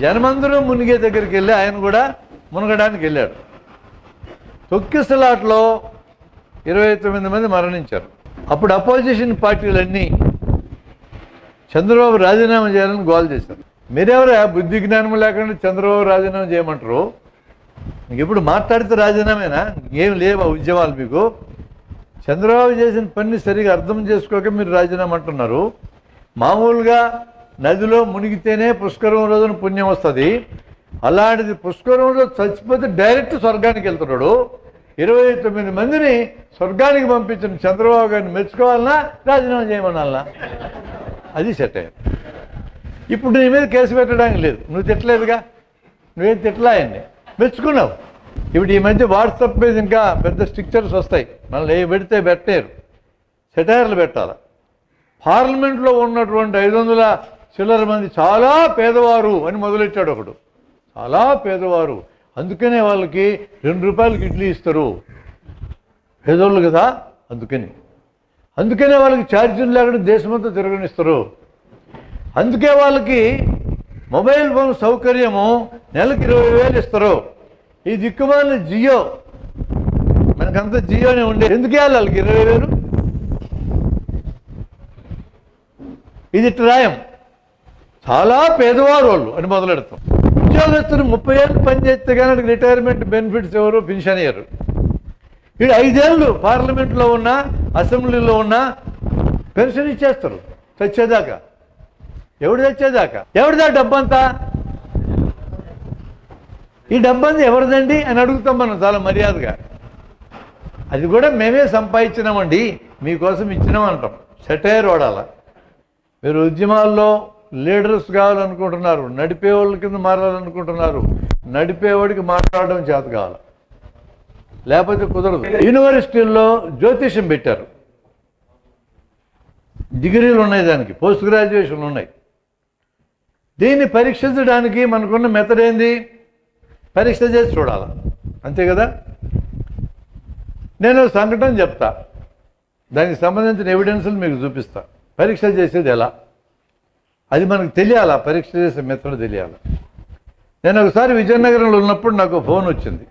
జనమందరూ మునిగే దగ్గరికి వెళ్ళి ఆయన కూడా మునగడానికి వెళ్ళాడు. తొక్కిసలాట్లో 29 మంది మరణించారు. అప్పుడు అపోజిషన్ పార్టీలన్నీ చంద్రబాబు రాజీనామా చేయాలని గోల్ చేశారు. మీరెవరా బుద్ధి జ్ఞానం లేకుండా చంద్రబాబు రాజీనామా చేయమంటారు? మీకు ఎప్పుడు మాట్లాడితే రాజీనామేనా? ఏం లేవు ఆ ఉద్యమాలు మీకు? చంద్రబాబు చేసిన పని సరిగా అర్థం చేసుకోక మీరు రాజీనామా అంటున్నారు. మామూలుగా నదిలో మునిగితేనే పుష్కరం రోజున పుణ్యం వస్తుంది. అలాంటిది పుష్కరం రోజు చచ్చిపోతే డైరెక్ట్ స్వర్గానికి వెళ్తున్నాడు. 29 మందిని స్వర్గానికి పంపించిన చంద్రబాబు గారిని మెచ్చుకోవాలన్నా రాజీనామా చేయమనాలన్నా? అది సెట్ అయ్యారు. ఇప్పుడు నీ మీద కేసు పెట్టడానికి లేదు, నువ్వు తిట్టలేదుగా, నువ్వేం తిట్టలా ఆయన్ని, మెచ్చుకున్నావు. ఇప్పుడు ఈ మధ్య వాట్సాప్ మీద ఇంకా పెద్ద స్టిక్చర్స్ వస్తాయి, మనల్ని ఏ పెడితే పెట్టలేరు, సెటైర్లు పెట్టాలి. పార్లమెంట్లో ఉన్నటువంటి 500 చిల్లర మంది చాలా పేదవారు అని మొదలెట్టాడు ఒకడు. చాలా పేదవారు. అందుకనే వాళ్ళకి 2 రూపాయలకి ఇడ్లీ ఇస్తారు, పేదోళ్ళు కదా. అందుకనే వాళ్ళకి ఛార్జీలు లేకుండా దేశమంతా తిరగనిస్తారు. అందుకే వాళ్ళకి మొబైల్ ఫోన్ సౌకర్యము నెలకి 20,000 ఇస్తారు. ఈ దిక్కుమాలిన జియో, మనకంతా జియోనే ఉండే, ఎందుకు ఇవ్వాలి వాళ్ళకి 20,000? ఇది ట్రాయం. చాలా పేదవారు వాళ్ళు అని మొదలెడతాం. ఉద్యోగస్తులు 30 ఏళ్ళు పనిచేస్తే కానీ రిటైర్మెంట్ బెనిఫిట్స్ ఎవరు, పెన్షన్ ఇయ్యరు. వీడు 5 ఏళ్ళు పార్లమెంట్లో ఉన్నా, అసెంబ్లీలో ఉన్నా పెన్షన్ ఇచ్చేస్తారు చచ్చేదాకా. ఎవరిదా డబ్బంతా? ఈ డబ్బంతా ఎవరిదండి అని అడుగుతాం మనం చాలా మర్యాదగా. అది కూడా మేమే సంపాదించినామండి, మీకోసం ఇచ్చినామంటాం. సెటైర్ వాడాల. మీరు ఉద్యమాల్లో లీడర్స్ కావాలనుకుంటున్నారు, నడిపేవాళ్ళ కింద మారాలనుకుంటున్నారు, నడిపేవాడికి మాట్లాడడం చేత కావాలి, లేకపోతే కుదరదు. యూనివర్సిటీల్లో జ్యోతిష్యం పెట్టారు, డిగ్రీలు ఉన్నాయి, దానికి పోస్ట్ గ్రాడ్యుయేషన్లు ఉన్నాయి. దీన్ని పరీక్షించడానికి మనకున్న మెథడ్ ఏంది? పరీక్ష చేసి చూడాలి, అంతే కదా. నేను సంఘటన చెప్తా, దానికి సంబంధించిన ఎవిడెన్స్లు మీకు చూపిస్తా. పరీక్ష చేసేది ఎలా అది మనకు తెలియాలా, పరీక్ష చేసే మెథడ్ తెలియాలి. నేను ఒకసారి విజయనగరంలో ఉన్నప్పుడు నాకు ఫోన్ వచ్చింది.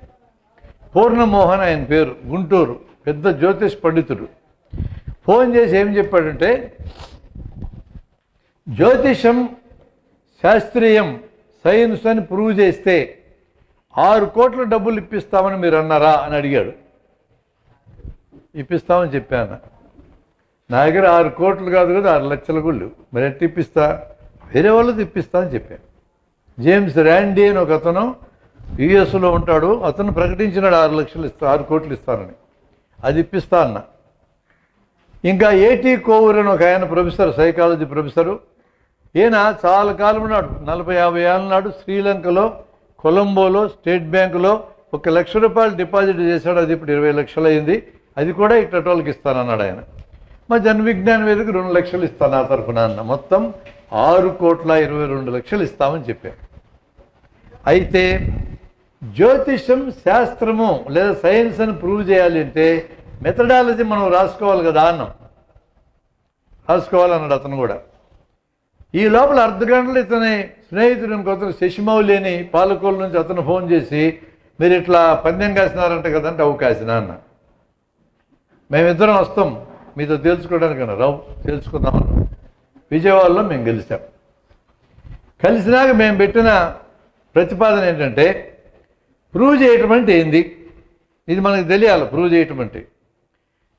పూర్ణమోహన్ ఆయన పేరు, గుంటూరు, పెద్ద జ్యోతిష్ పండితుడు. ఫోన్ చేసి ఏం చెప్పాడంటే, జ్యోతిషం శాస్త్రీయం, సైన్స్ అని ప్రూవ్ చేస్తే 6 కోట్ల డబ్బులు ఇప్పిస్తామని మీరు అన్నారా అని అడిగాడు. ఇప్పిస్తామని చెప్పాను. నా దగ్గర 6 కోట్లు కాదు కదా, 6 లక్షల గుళ్ళు. మరి ఎట్టి ఇప్పిస్తా? వేరే వాళ్ళది ఇప్పిస్తా అని చెప్పాను. జేమ్స్ ర్యాండీ అని ఒక అతను యుఎస్లో ఉంటాడు, అతను ప్రకటించినాడు 6 లక్షలు ఇస్తా, 6 కోట్లు ఇస్తానని. అది ఇప్పిస్తా అన్న. ఇంకా ఏటీ కోవూర్ అని ఒక ఆయన ప్రొఫెసర్, సైకాలజీ ప్రొఫెసరు. ఈయన చాలా కాలం నాడు, 40-50 ఏళ్ళ నాడు శ్రీలంకలో కొలంబోలో స్టేట్ బ్యాంకులో 1 లక్ష రూపాయలు డిపాజిట్ చేశాడు. అది ఇప్పుడు 20 లక్షలు అయింది. అది కూడా ఇట్టోళ్ళకి ఇస్తానన్నాడు ఆయన. మా జన విజ్ఞాన వేదిక 2 లక్షలు ఇస్తాను ఆ తరఫున అన్న. మొత్తం 6,22,00,000 ఇస్తామని చెప్పారు. అయితే జ్యోతిషం శాస్త్రము లేదా సైన్స్ అని ప్రూవ్ చేయాలి అంటే మెథడాలజీ మనం రాసుకోవాలి కదా అన్నాం. రాసుకోవాలన్నాడు అతను కూడా. ఈ లోపల అర్ధగంటలో ఇతని స్నేహితుడు ఇంకొకరు శశిమౌలి అని పాలకోలు నుంచి అతను ఫోన్ చేసి, మీరు ఇట్లా పందెం కాసినారంట కదంటే, అవు కాసిన అన్న. మేమిద్దరం వస్తాం మీతో తెలుసుకోవడానికి అన్న. రావు, తెలుసుకుందామన్నా. విజయవాడలో మేము గెలిచాం. కలిసినాక మేము పెట్టిన ప్రతిపాదన ఏంటంటే, ప్రూవ్ చేయటం అంటే ఏంది, ఇది మనకు తెలియాలి. ప్రూవ్ చేయటం అంటే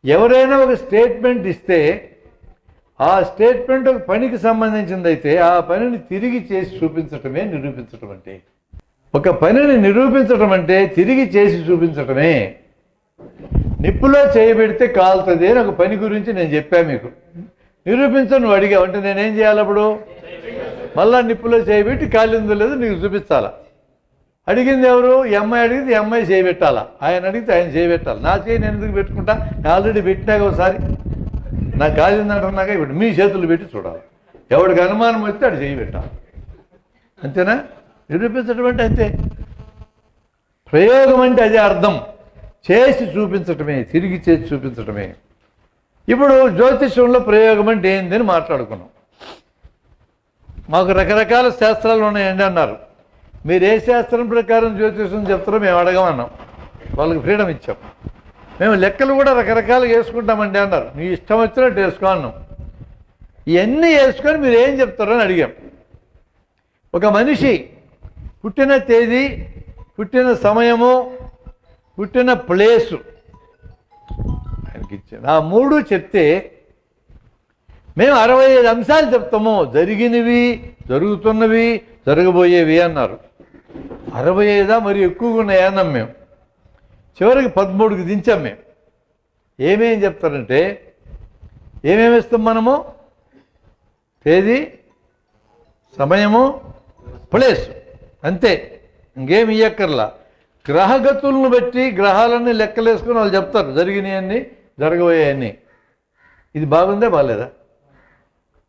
ఎవరైనా ఒక స్టేట్మెంట్ ఇస్తే ఆ స్టేట్మెంట్ ఒక పనికి సంబంధించింది అయితే ఆ పనిని తిరిగి చేసి చూపించటమే నిరూపించటం అంటే. ఒక పనిని నిరూపించటం అంటే తిరిగి చేసి చూపించటమే. నిప్పులో చేయబెడితే కాలుతుంది అని ఒక పని గురించి నేను చెప్పాను మీకు. నిరూపించను నువ్వు అడిగావు అంటే నేనేం చేయాలి? అప్పుడు మళ్ళా నిప్పులో చేయబెట్టి కాలిందో లేదో నీకు చూపించాలా. అడిగింది ఎవరు? ఈ అమ్మాయి అడిగితే ఈ అమ్మాయి చేయబెట్టాలా, ఆయన అడిగితే ఆయన చేయబెట్టాలి. నా చేయి నేను ఎందుకు పెట్టుకుంటా? ఆల్రెడీ పెట్టినాక ఒకసారి నాకు కాలిందంటున్నాక ఇప్పుడు మీ చేతులు పెట్టి చూడాలి. ఎవడికి అనుమానం వస్తే అటు చేయబెట్టాలి. అంతేనా? నిరూపించడం అంటే అంతే. ప్రయోగం అంటే అదే అర్థం. చేసి చూపించటమే, తిరిగి చేసి చూపించటమే. ఇప్పుడు జ్యోతిష్యంలో ప్రయోగం అంటే ఏందని మాట్లాడుకున్నాం. మాకు రకరకాల శాస్త్రాలు ఉన్నాయండి అన్నారు. మీరు ఏ శాస్త్రం ప్రకారం జ్యోతిష్యం చెప్తారో మేము అడగమన్నాం. వాళ్ళకి ఫ్రీడమ్ ఇచ్చాం. మేము లెక్కలు కూడా రకరకాలుగా వేసుకుంటామండి అన్నారు. మీ ఇష్టం వచ్చినట్టు వేసుకో అన్నాం. ఇవన్నీ వేసుకొని మీరు ఏం చెప్తారో అని అడిగాం. ఒక మనిషి పుట్టిన తేదీ, పుట్టిన సమయము, పుట్టిన ప్లేసు ఆయనకి ఇచ్చాను. ఆ 3 చెప్తే మేము 65 అంశాలు చెప్తాము. జరిగినవి, జరుగుతున్నవి, జరగబోయేవి అన్నారు. 65 మరి ఎక్కువగా ఉన్నాయా అన్నాం మేము. చివరికి 13కి దించాం మేము. ఏమేం చెప్తారంటే, ఏమేమి ఇస్తాం మనము? తేదీ, సమయము, ప్లేస్, అంతే. ఇంకేమి ఇయ్యక్కర్లా. గ్రహగతులను బట్టి గ్రహాలన్నీ లెక్కలేసుకుని వాళ్ళు చెప్తారు జరిగినాయన్నీ, జరగబోయేవన్నీ. ఇది బాగుందే బాగాలేదా?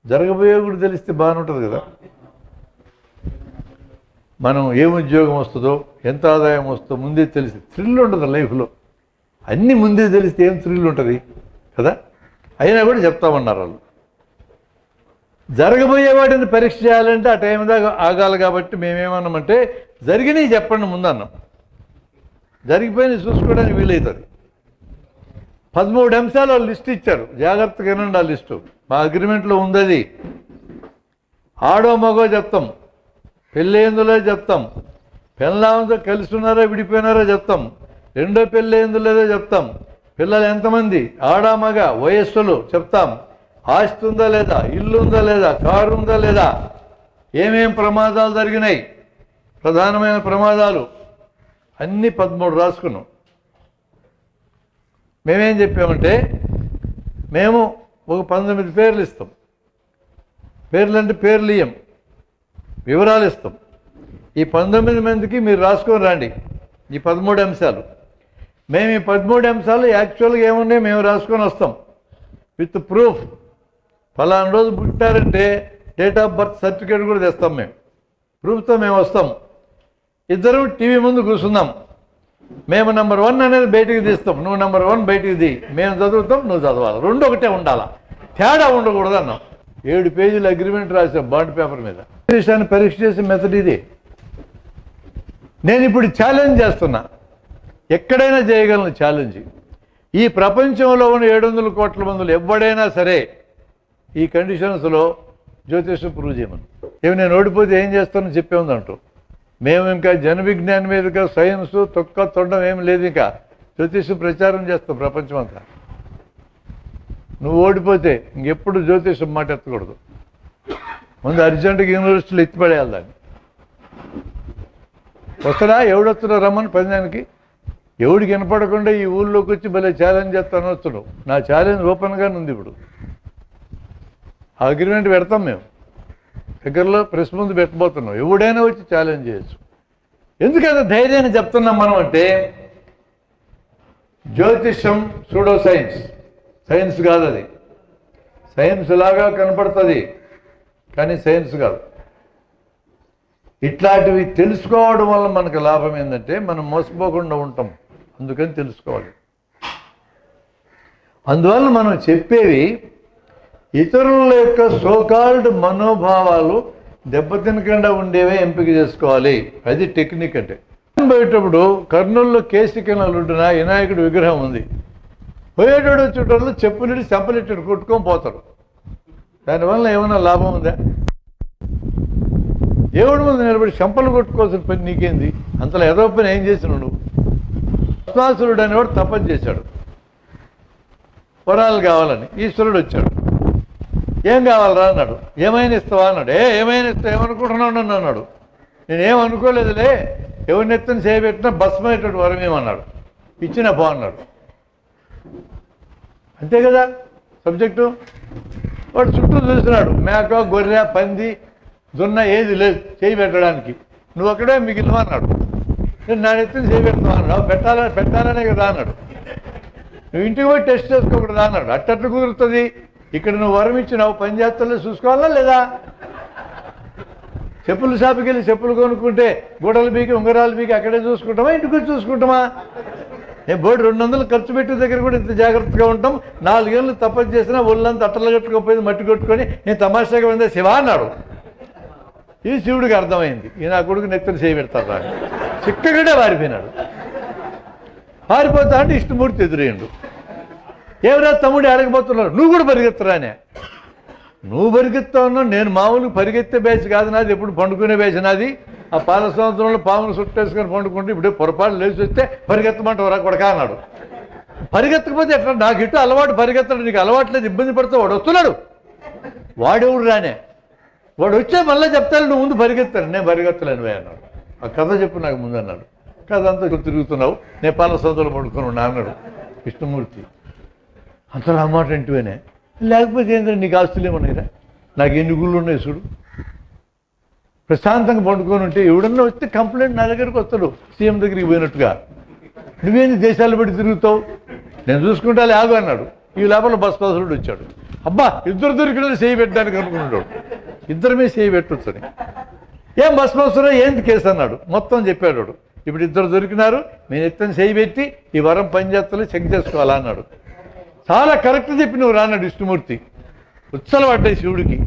జరగబోయే కూడా తెలిస్తే బాగుంటుంది కదా. మనం ఏం ఉద్యోగం వస్తుందో ఎంత ఆదాయం వస్తుందో ముందే తెలిసి థ్రిల్ ఉండదు లైఫ్లో. అన్నీ ముందే తెలిస్తే ఏం థ్రిల్ ఉంటుంది కదా. అయినా కూడా చెప్తామన్నారు వాళ్ళు. జరగబోయే వాటిని పరీక్ష చేయాలంటే ఆ టైం దాకా ఆగాలి. కాబట్టి మేమేమన్నామంటే జరిగినవి చెప్పండి ముందన్నాం, జరిగిపోయినవి చూసుకోవడానికి వీలవుతుంది. 13 అంశాలు వాళ్ళు లిస్ట్ ఇచ్చారు. జాగ్రత్తగా వినండి ఆ లిస్టు. మా అగ్రిమెంట్లో ఉంది అది. ఆడో మగో చెప్తాం, పెళ్ళయిందులో చెప్తాం, పెళ్ళాంతో కలిసి ఉన్నారో విడిపోయినారో చెప్తాం, రెండో పెళ్ళయిందో లేదో చెప్తాం, పిల్లలు ఎంతమంది ఆడా మగ వయస్సులు చెప్తాం, ఆస్తి ఉందా లేదా, ఇల్లు ఉందా లేదా, కారు ఉందా లేదా, ఏమేం ప్రమాదాలు జరిగినాయి, ప్రధానమైన ప్రమాదాలు అన్నీ 13 రాసుకున్నాం. మేమేం చెప్పామంటే మేము ఒక 19 పేర్లు ఇస్తాం. పేర్లు అంటే పేర్లు ఇయ్యం, వివరాలు ఇస్తాం. ఈ 19 మందికి మీరు రాసుకొని రండి ఈ 13 అంశాలు. మేము ఈ 13 అంశాలు యాక్చువల్గా ఏమున్నాయి మేము రాసుకొని వస్తాం విత్ ప్రూఫ్. ఫలానా రోజు పుట్టారంటే డేట్ ఆఫ్ బర్త్ సర్టిఫికేట్ కూడా తెస్తాం. మేము ప్రూఫ్తో మేము వస్తాం. ఇద్దరు టీవీ ముందు కూర్చుందాం. మేము నెంబర్ 1 అనేది బయటికి తీస్తాం, నువ్వు నెంబర్ 1 బయటికి తీ. మేము చదువుతాం, నువ్వు చదవాలి. రెండు ఒకటే ఉండాలా, తేడా ఉండకూడదు అన్నాం. 7 పేజీల అగ్రిమెంట్ రాసాం బాండ్ పేపర్ మీద. విషయాన్ని పరీక్ష చేసే మెథడ్ ఇది. నేను ఇప్పుడు ఛాలెంజ్ చేస్తున్నా, ఎక్కడైనా చేయగలను ఛాలెంజ్. ఈ ప్రపంచంలో ఉన్న 700 కోట్ల మందులు ఎవడైనా సరే ఈ కండిషన్స్లో జ్యోతిషం ప్రూవ్ చేయమని. ఏమి నేను ఓడిపోతే ఏం చేస్తానని చెప్పేముందంటూ మేము ఇంకా జన విజ్ఞానం మీదుగా సైన్స్ తొక్క తొండం ఏం లేదు. ఇంకా జ్యోతిషం ప్రచారం చేస్తాం ప్రపంచం అంతా. నువ్వు ఓడిపోతే ఇంకెప్పుడు జ్యోతిషం మాట ఎత్తకూడదు. ముందు అర్జెంటుగా యూనివర్సిటీలు ఎత్తిపడేయాలి దాన్ని. వస్తాడా ఎవడొస్తున్నా రమ్మని పదినానికి. ఎవడికి వినపడకుండా ఈ ఊళ్ళోకి వచ్చి భలే ఛాలెంజ్ చేస్తాను వస్తున్నావు. నా ఛాలెంజ్ ఓపెన్గానే ఉంది. ఇప్పుడు ఆ అగ్రిమెంట్ పెడతాం మేము. దగ్గరలో ప్రెస్ ముందు పెట్టబోతున్నాం. ఎవడైనా వచ్చి ఛాలెంజ్ చేయొచ్చు. ఎందుకంటే ధైర్యాన్ని చెప్తున్నాం మనం అంటే జ్యోతిషం సూడో సైన్స్, సైన్స్ కాదు అది. సైన్స్ లాగా కనపడుతుంది కానీ సైన్స్ కాదు. ఇట్లాంటివి తెలుసుకోవడం వల్ల మనకు లాభం ఏంటంటే మనం మోసపోకుండా ఉంటాం. అందుకని తెలుసుకోవాలి. అందువల్ల మనం చెప్పేవి ఇతరుల యొక్క సోకాల్డ్ మనోభావాలు దెబ్బతినకుండా ఉండేవే ఎంపిక చేసుకోవాలి. అది టెక్నిక్ అంటే. పోయేటప్పుడు కర్నూలులో కేసికన్ అల్లుడిన వినాయకుడి విగ్రహం ఉంది. పోయేటోడు వచ్చేటోళ్ళు చెప్పులు చెంపలెట్టాడు కొట్టుకొని పోతాడు. దానివల్ల ఏమైనా లాభం ఉందా? దేవుడి ముందు నిలబడి చెంపలు కొట్టుకోవాల్సిన పని నీకేంది? అంతలో ఏదో పని ఏం చేసినావు నువ్వు? విశ్వాసుడు అనేవాడు తపస్సు చేశాడు వరాలు కావాలని. ఈశ్వరుడు వచ్చాడు, ఏం కావాలరా అన్నాడు. ఏమైనా ఇస్తావా అన్నాడు. ఏమైనా ఇస్తావు, ఏమనుకుంటున్నాడు అన్నాడు. నేనేమనుకోలేదులే, ఎవరిని ఎత్తని చేయబెట్టినా భస్మయ్యేటట్టు వరం ఏమన్నాడు. ఇచ్చినా పో అన్నాడు. అంతే కదా సబ్జెక్టు. వాడు చుట్టూ చూసినాడు, మేక గొర్రె పంది దున్న ఏది లేదు చేయి పెట్టడానికి. నువ్వు అక్కడే మిగిలిన అన్నాడు. నేను నా ఎత్తుని చేయి పెడతావు అన్నాడు. పెట్టాలనే కదా అన్నాడు. నువ్వు ఇంటికి పోయి టెస్ట్ చేసుకోకూడదా అన్నాడు. అట్టట్లు కుదురుతుంది. ఇక్కడ నువ్వు వరం ఇచ్చినావు, పని చేస్తలే చూసుకోవాలా లేదా? చెప్పులు షాపుకి వెళ్ళి చెప్పులు కొనుక్కుంటే గూడలు బీకి ఉంగరాలు బీకి అక్కడే చూసుకుంటామా, ఇంటికి వచ్చి చూసుకుంటామా? బోర్డు 200 ఖర్చు పెట్టే దగ్గర కూడా ఇంత జాగ్రత్తగా ఉంటాం. 4 ఏళ్ళు తపస్సు చేసినా ఒళ్ళంతా అట్టలు కట్టుకోపోయింది, మట్టి కొట్టుకొని నేను తమాషాగా ఉందే శివ అన్నాడు. ఇది శివుడికి అర్థమైంది. ఈ నా కొడుకు నెత్తలు చేయబెడతారు రా. చిక్కగడే వారిపోయినాడు. పారిపోతా అంటే ఇష్టమూర్తి ఎదురేయండు. ఎవరా తమ్ముడు అడగబోతున్నారు, నువ్వు కూడా పరిగెత్తరానే. నువ్వు పరిగెత్తా ఉన్నావు, నేను మామూలుగా పరిగెత్తే బ్యాచ్ కాదు నాది, ఎప్పుడు పండుకునే బ్యాచ్ నాది. ఆ పాల సంవత్సరంలో పామును చుట్టేసుకొని పండుకుంటే ఇప్పుడే పొరపాటు లేచి వస్తే పరిగెత్తమంటావు రా కొడకా అన్నాడు. పరిగెత్తకపోతే ఎట్లా? నాకు ఇటు అలవాటు పరిగెత్తడు, నీకు అలవాటు లేదు, ఇబ్బంది పడితే వాడు వస్తున్నాడు. వాడెవడు రానే, వాడు వచ్చే మళ్ళీ చెప్తాను నువ్వు ముందు పరిగెత్తాను. నేను పరిగెత్తలేను అన్నాడు. ఆ కథ చెప్పు నాకు ముందు అన్నాడు. కథ అంతా తిరుగుతున్నావు, నేను పాల సంవత్సరాలు పండుకొని ఉన్నా అన్నాడు విష్ణుమూర్తి. అంతలో ఆ మాట ఇంటివేనే, లేకపోతే ఏంటంటే నీకు ఆస్తులు ఏమన్నాయిరా, నాకు ఎన్ని గుళ్ళు ఉన్నాయి చూడు. ప్రశాంతంగా పండుకొని ఉంటే ఎవడన్నా వస్తే కంప్లైంట్ నా దగ్గరికి వస్తాడు సీఎం దగ్గరికి పోయినట్టుగా. నువ్వేంది దేశాలు పెట్టి తిరుగుతావు, నేను చూసుకుంటా ఆగు అన్నాడు. ఈ లోపల బస్పాసురుడు వచ్చాడు. అబ్బా ఇద్దరు దొరికిన చేయి పెట్టడానికి అనుకున్నాడు. ఇద్దరమే చేయి పెట్టొచ్చని. ఏం భస్మాసురం ఏంది కేసు అన్నాడు. మొత్తం చెప్పాడు వాడు. ఇప్పుడు ఇద్దరు దొరికినారు, నేను ఎత్తని చేయి పెట్టి ఈ వరం పనిచేస్తలే చెక్ చేసుకోవాలా అన్నాడు. చాలా కరెక్ట్ చెప్పి నువ్వు రాన్నాడు విష్ణుమూర్తి. ఉత్సలు పడ్డాయి శివుడికి.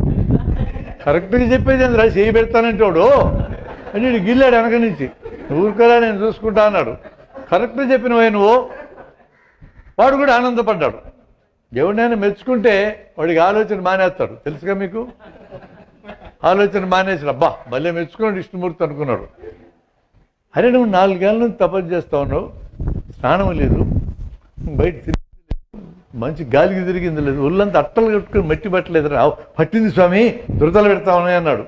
కరెక్ట్గా చెప్పేది ఏంద్రా, చేయి పెడతానంటే వాడు అని వీడు గిల్లాడు వెనక నుంచి. ఊరుకోరా నేను చూసుకుంటా అన్నాడు. కరెక్ట్గా చెప్పినవే నువ్వు. వాడు కూడా ఆనందపడ్డాడు. ఎవరినైనా మెచ్చుకుంటే వాడికి ఆలోచన మానేస్తాడు, తెలుసుగా మీకు. ఆలోచన మానేసాడు. అబ్బా మళ్ళీ మెచ్చుకోండి విష్ణుమూర్తి అనుకున్నాడు. అరే నువ్వు 4 ఏళ్ళ నుంచి తపస్సు చేస్తా ఉన్నావు, స్నానం లేదు, బయట మంచి గాలికి తిరిగింది లేదు, ఒళ్ళంతా అట్టలు కట్టుకుని మట్టి పట్టలేదు రా. పట్టింది స్వామి, దురదలు పెడతా ఉన్నాయి అన్నాడు.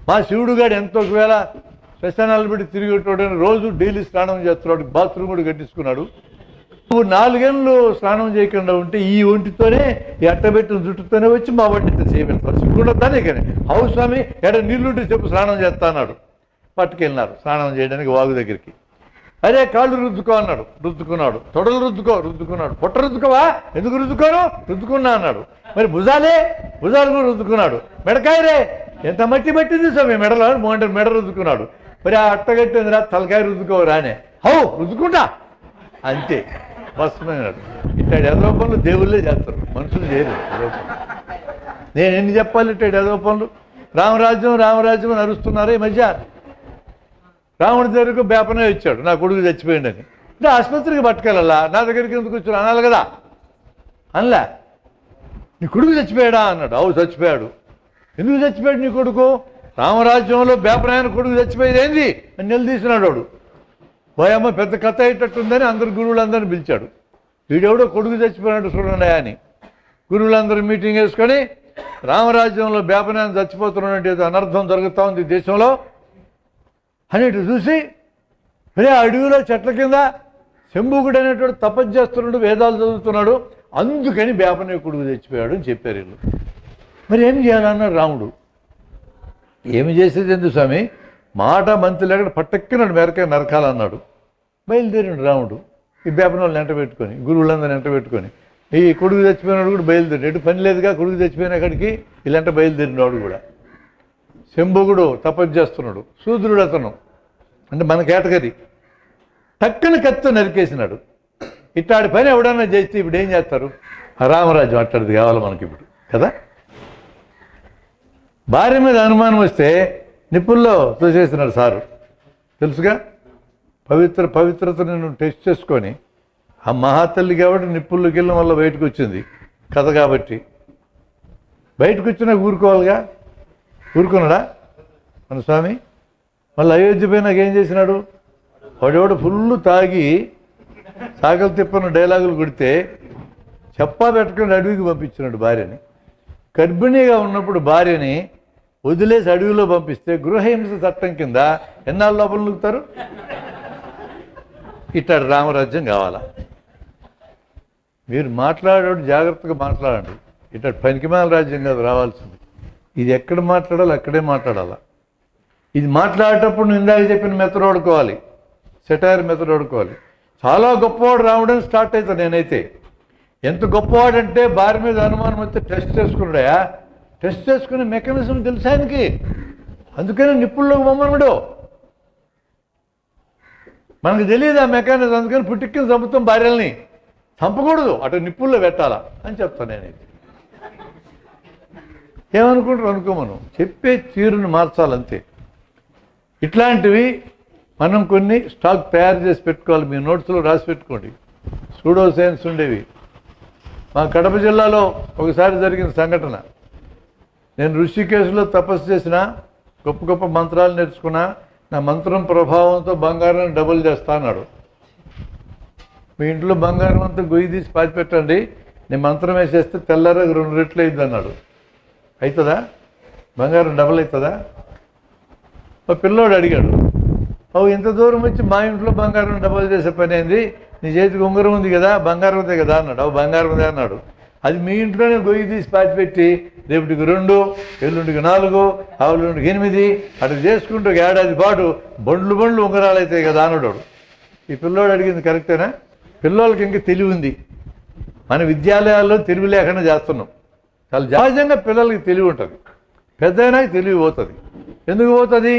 మా శివుడు గారు ఎంతో ఒకవేళ శ్మశానాలు పెట్టి తిరిగేటోడని రోజు డైలీ స్నానం చేస్తున్నాడు, బాత్రూమ్ కూడా కట్టించుకున్నాడు. నువ్వు 4 ఏళ్ళు స్నానం చేయకుండా ఉంటే ఈ ఒంటితోనే ఈ అట్టబెట్టిన జుట్టుతోనే వచ్చి మా వంటితో చేయబెడతావు, సిగ్గుండదు దానే. కానీ హౌస్ స్వామి ఎక్కడ నీళ్ళుంటే చెప్పు స్నానం చేస్తా అన్నాడు. పట్టుకెళ్ళినారు స్నానం చేయడానికి వాగు దగ్గరికి. అరే కాళ్ళు రుద్దుకో అన్నాడు. రుద్దుకున్నాడు. తొడలు రుద్దుకున్నాడు. పొట్ట రుద్దుకోవా, ఎందుకు రుద్దుకోను, రుద్దుకున్నా అన్నాడు. మరి భుజాలు కూడా రుద్దుకున్నాడు. మెడకాయ రే ఎంత మట్టి పట్టింది స్వామి మెడలో, మెడ రుద్దుకున్నాడు. మరి ఆ అట్టగట్టిందిరా, తలకాయ రుద్దుకోవు రానే. హౌ రుద్దుకుంటా అంతే, వస్తున్నాడు. ఇట్లాంటి ఎదవ పనులు దేవుళ్ళే చేస్తారు, మనుషులు చేయరు. నేను ఎన్ని చెప్పాలి ఇట్లాంటి ఎదవ పనులు. రామరాజ్యం అని అరుస్తున్నారు ఈ మధ్య. రాముడి దగ్గరకు బేపనే ఇచ్చాడు, నా కొడుకు చచ్చిపోయింది అని. అంటే ఆసుపత్రికి పట్టుకెళ్ళాలా, నా దగ్గరికి ఎందుకు వచ్చాడు అనాలి కదా. అనలే. నీ కొడుకు చచ్చిపోయాడా అన్నాడు. అవు చచ్చిపోయాడు. ఎందుకు చచ్చిపోయాడు నీ కొడుకు? రామరాజ్యంలో బేపనాయన కొడుకు చచ్చిపోయేది ఏంది అని నిలదీసినాడు వాడు. భయమ్మ పెద్ద కథ అయ్యేటట్టుందని అందరు గురువులందరినీ పిలిచాడు. వీడెవడో కొడుకు చచ్చిపోయినట్టు చూడండి అని గురువులందరూ మీటింగ్ వేసుకొని, రామరాజ్యంలో బేపనాయన చచ్చిపోతున్నట్టు ఏదో అనర్థం జరుగుతూ ఉంది దేశంలో అనేటు చూసి, మరి ఆ అడవిలో చెట్ల కింద శంభుకుడు అనేటువంటి తపస్సు చేస్తున్నాడు, వేదాలు చదువుతున్నాడు, అందుకని బేపనే కొడుకు చచ్చిపోయాడు అని చెప్పారు వీళ్ళు. మరి ఏం చేయాలన్నాడు రాముడు. ఏమి చేసేది ఎందుకు స్వామి, మాట మంత్రి లేకుండా పట్టెక్కినాడు మేరకాయ నరకాలన్నాడు. బయలుదేరాడు రాముడు ఈ బేపనోళ్ళని వెంట పెట్టుకొని, గురువులందరిని వెంట పెట్టుకొని. ఈ కొడుకు చచ్చిపోయినాడు కూడా బయలుదేరి, ఎటు పని లేదుగా కొడుకు చచ్చిపోయిన అక్కడికి ఇలాంటి బయలుదేరినవాడు కూడా. శంభుగుడు తపస్సు చేస్తున్నాడు, శూద్రుడు అతను, అంటే మన కేటగిరీ. టక్కన కత్తితో నరికేసినాడు. ఇట్లాంటి పని ఎవడన్నా చేస్తే ఇప్పుడు ఏం చేస్తారు? రామరాజ్యం అట్లాంటిది కావాలి మనకి ఇప్పుడు కదా. భార్య మీద అనుమానం వస్తే నిప్పుల్లో చూసేసినాడు సారు, తెలుసుగా. పవిత్రతను నువ్వు టెస్ట్ చేసుకొని, ఆ మహాతల్లి కాబట్టి నిప్పుల్లోకి వెళ్ళిన వల్ల బయటకు వచ్చింది కథ కాబట్టి. బయటకు వచ్చినా ఊరుకోవాలిగా. ఊరుకున్నాడా మన స్వామి? మళ్ళీ అయోధ్య పోయి నాకేం చేసినాడు? వాడెవడు ఫుల్ తాగి సాగలు తిప్పని డైలాగులు కొడితే చెప్పా పెట్టకుండా అడవికి పంపించినాడు భార్యని. గర్భిణీగా ఉన్నప్పుడు భార్యని వదిలేసి అడవిలో పంపిస్తే గృహహింస చట్టం కింద ఎన్నాళ్ళ లోపల నూగుతారు? ఇట్లాంటి రామరాజ్యం కావాలా? మీరు మాట్లాడేవాడు జాగ్రత్తగా మాట్లాడండి. ఇట్లాంటి పనికిమాల రాజ్యం కాదు రావాల్సింది. ఇది ఎక్కడ మాట్లాడాలి అక్కడే మాట్లాడాలా. ఇది మాట్లాడేటప్పుడు నువ్వు ఇందాక చెప్పిన మెథడ్ వాడుకోవాలి, సెటైర్ మెథడ్ వాడుకోవాలి. చాలా గొప్పవాడు రావడం స్టార్ట్ అవుతాను నేనైతే. ఎంత గొప్పవాడంటే భార్య మీద అనుమానం వస్తే టెస్ట్ చేసుకున్నాడా, టెస్ట్ చేసుకునే మెకానిజం తెలుసు ఆయనకి. అందుకని నిప్పుల్లోకి బొమ్మనుడు మనకు తెలియదు ఆ మెకానిజం. అందుకని పుట్టిక్కిన చంపుతాం, భార్యల్ని చంపకూడదు, అటు నిప్పుల్లో పెట్టాలా అని చెప్తాను నేనైతే. ఏమనుకుంటారు అనుకోమను, చెప్పే తీరును మార్చాలంతే. ఇట్లాంటివి మనం కొన్ని స్టాక్ తయారు చేసి పెట్టుకోవాలి. మీ నోట్స్లో రాసి పెట్టుకోండి. సూడో సైన్స్ ఉండేవి. మా కడప జిల్లాలో ఒకసారి జరిగిన సంఘటన. నేను ఋషికేశ్లో తపస్సు చేసిన, గొప్ప గొప్ప మంత్రాలు నేర్చుకున్నా, నా మంత్రం ప్రభావంతో బంగారాన్ని డబుల్ చేస్తా అన్నాడు. మీ ఇంట్లో బంగారం అంతా గొయ్యి తీసి పాతిపెట్టండి, నేను మంత్రం వేసేస్తే తెల్లారా 2 రెట్లు అయింది అన్నాడు. అవుతుందా? బంగారం డబల్ అవుతుందా? ఒక పిల్లోడు అడిగాడు, ఇంత దూరం వచ్చి మా ఇంట్లో బంగారం డబల్ చేసే పని ఏంది, నీ చేతికి ఉంగరం ఉంది కదా, బంగారం ఉందే కదా అన్నాడు. బంగారం ఉందే అన్నాడు. అది మీ ఇంట్లోనే గొయ్యి తీసి పాతిపెట్టి రేపటికి 2, ఎల్లుండికి 4, ఆవులుండికి 8 అటు చేసుకుంటూ ఒక ఏడాది పాటు బండ్లు ఉంగరాలు అవుతాయి కదా అన్నాడు. ఈ పిల్లోడు అడిగింది కరెక్టేనా? పిల్లోళ్ళకి ఇంకా తెలివి ఉంది. మన విద్యాలయాల్లో తెలివి లేకుండా చేస్తున్నాం. చాలా సహజంగా పిల్లలకి తెలివి ఉంటుంది, పెద్ద అయినాక తెలివి పోతుంది. ఎందుకు పోతుంది?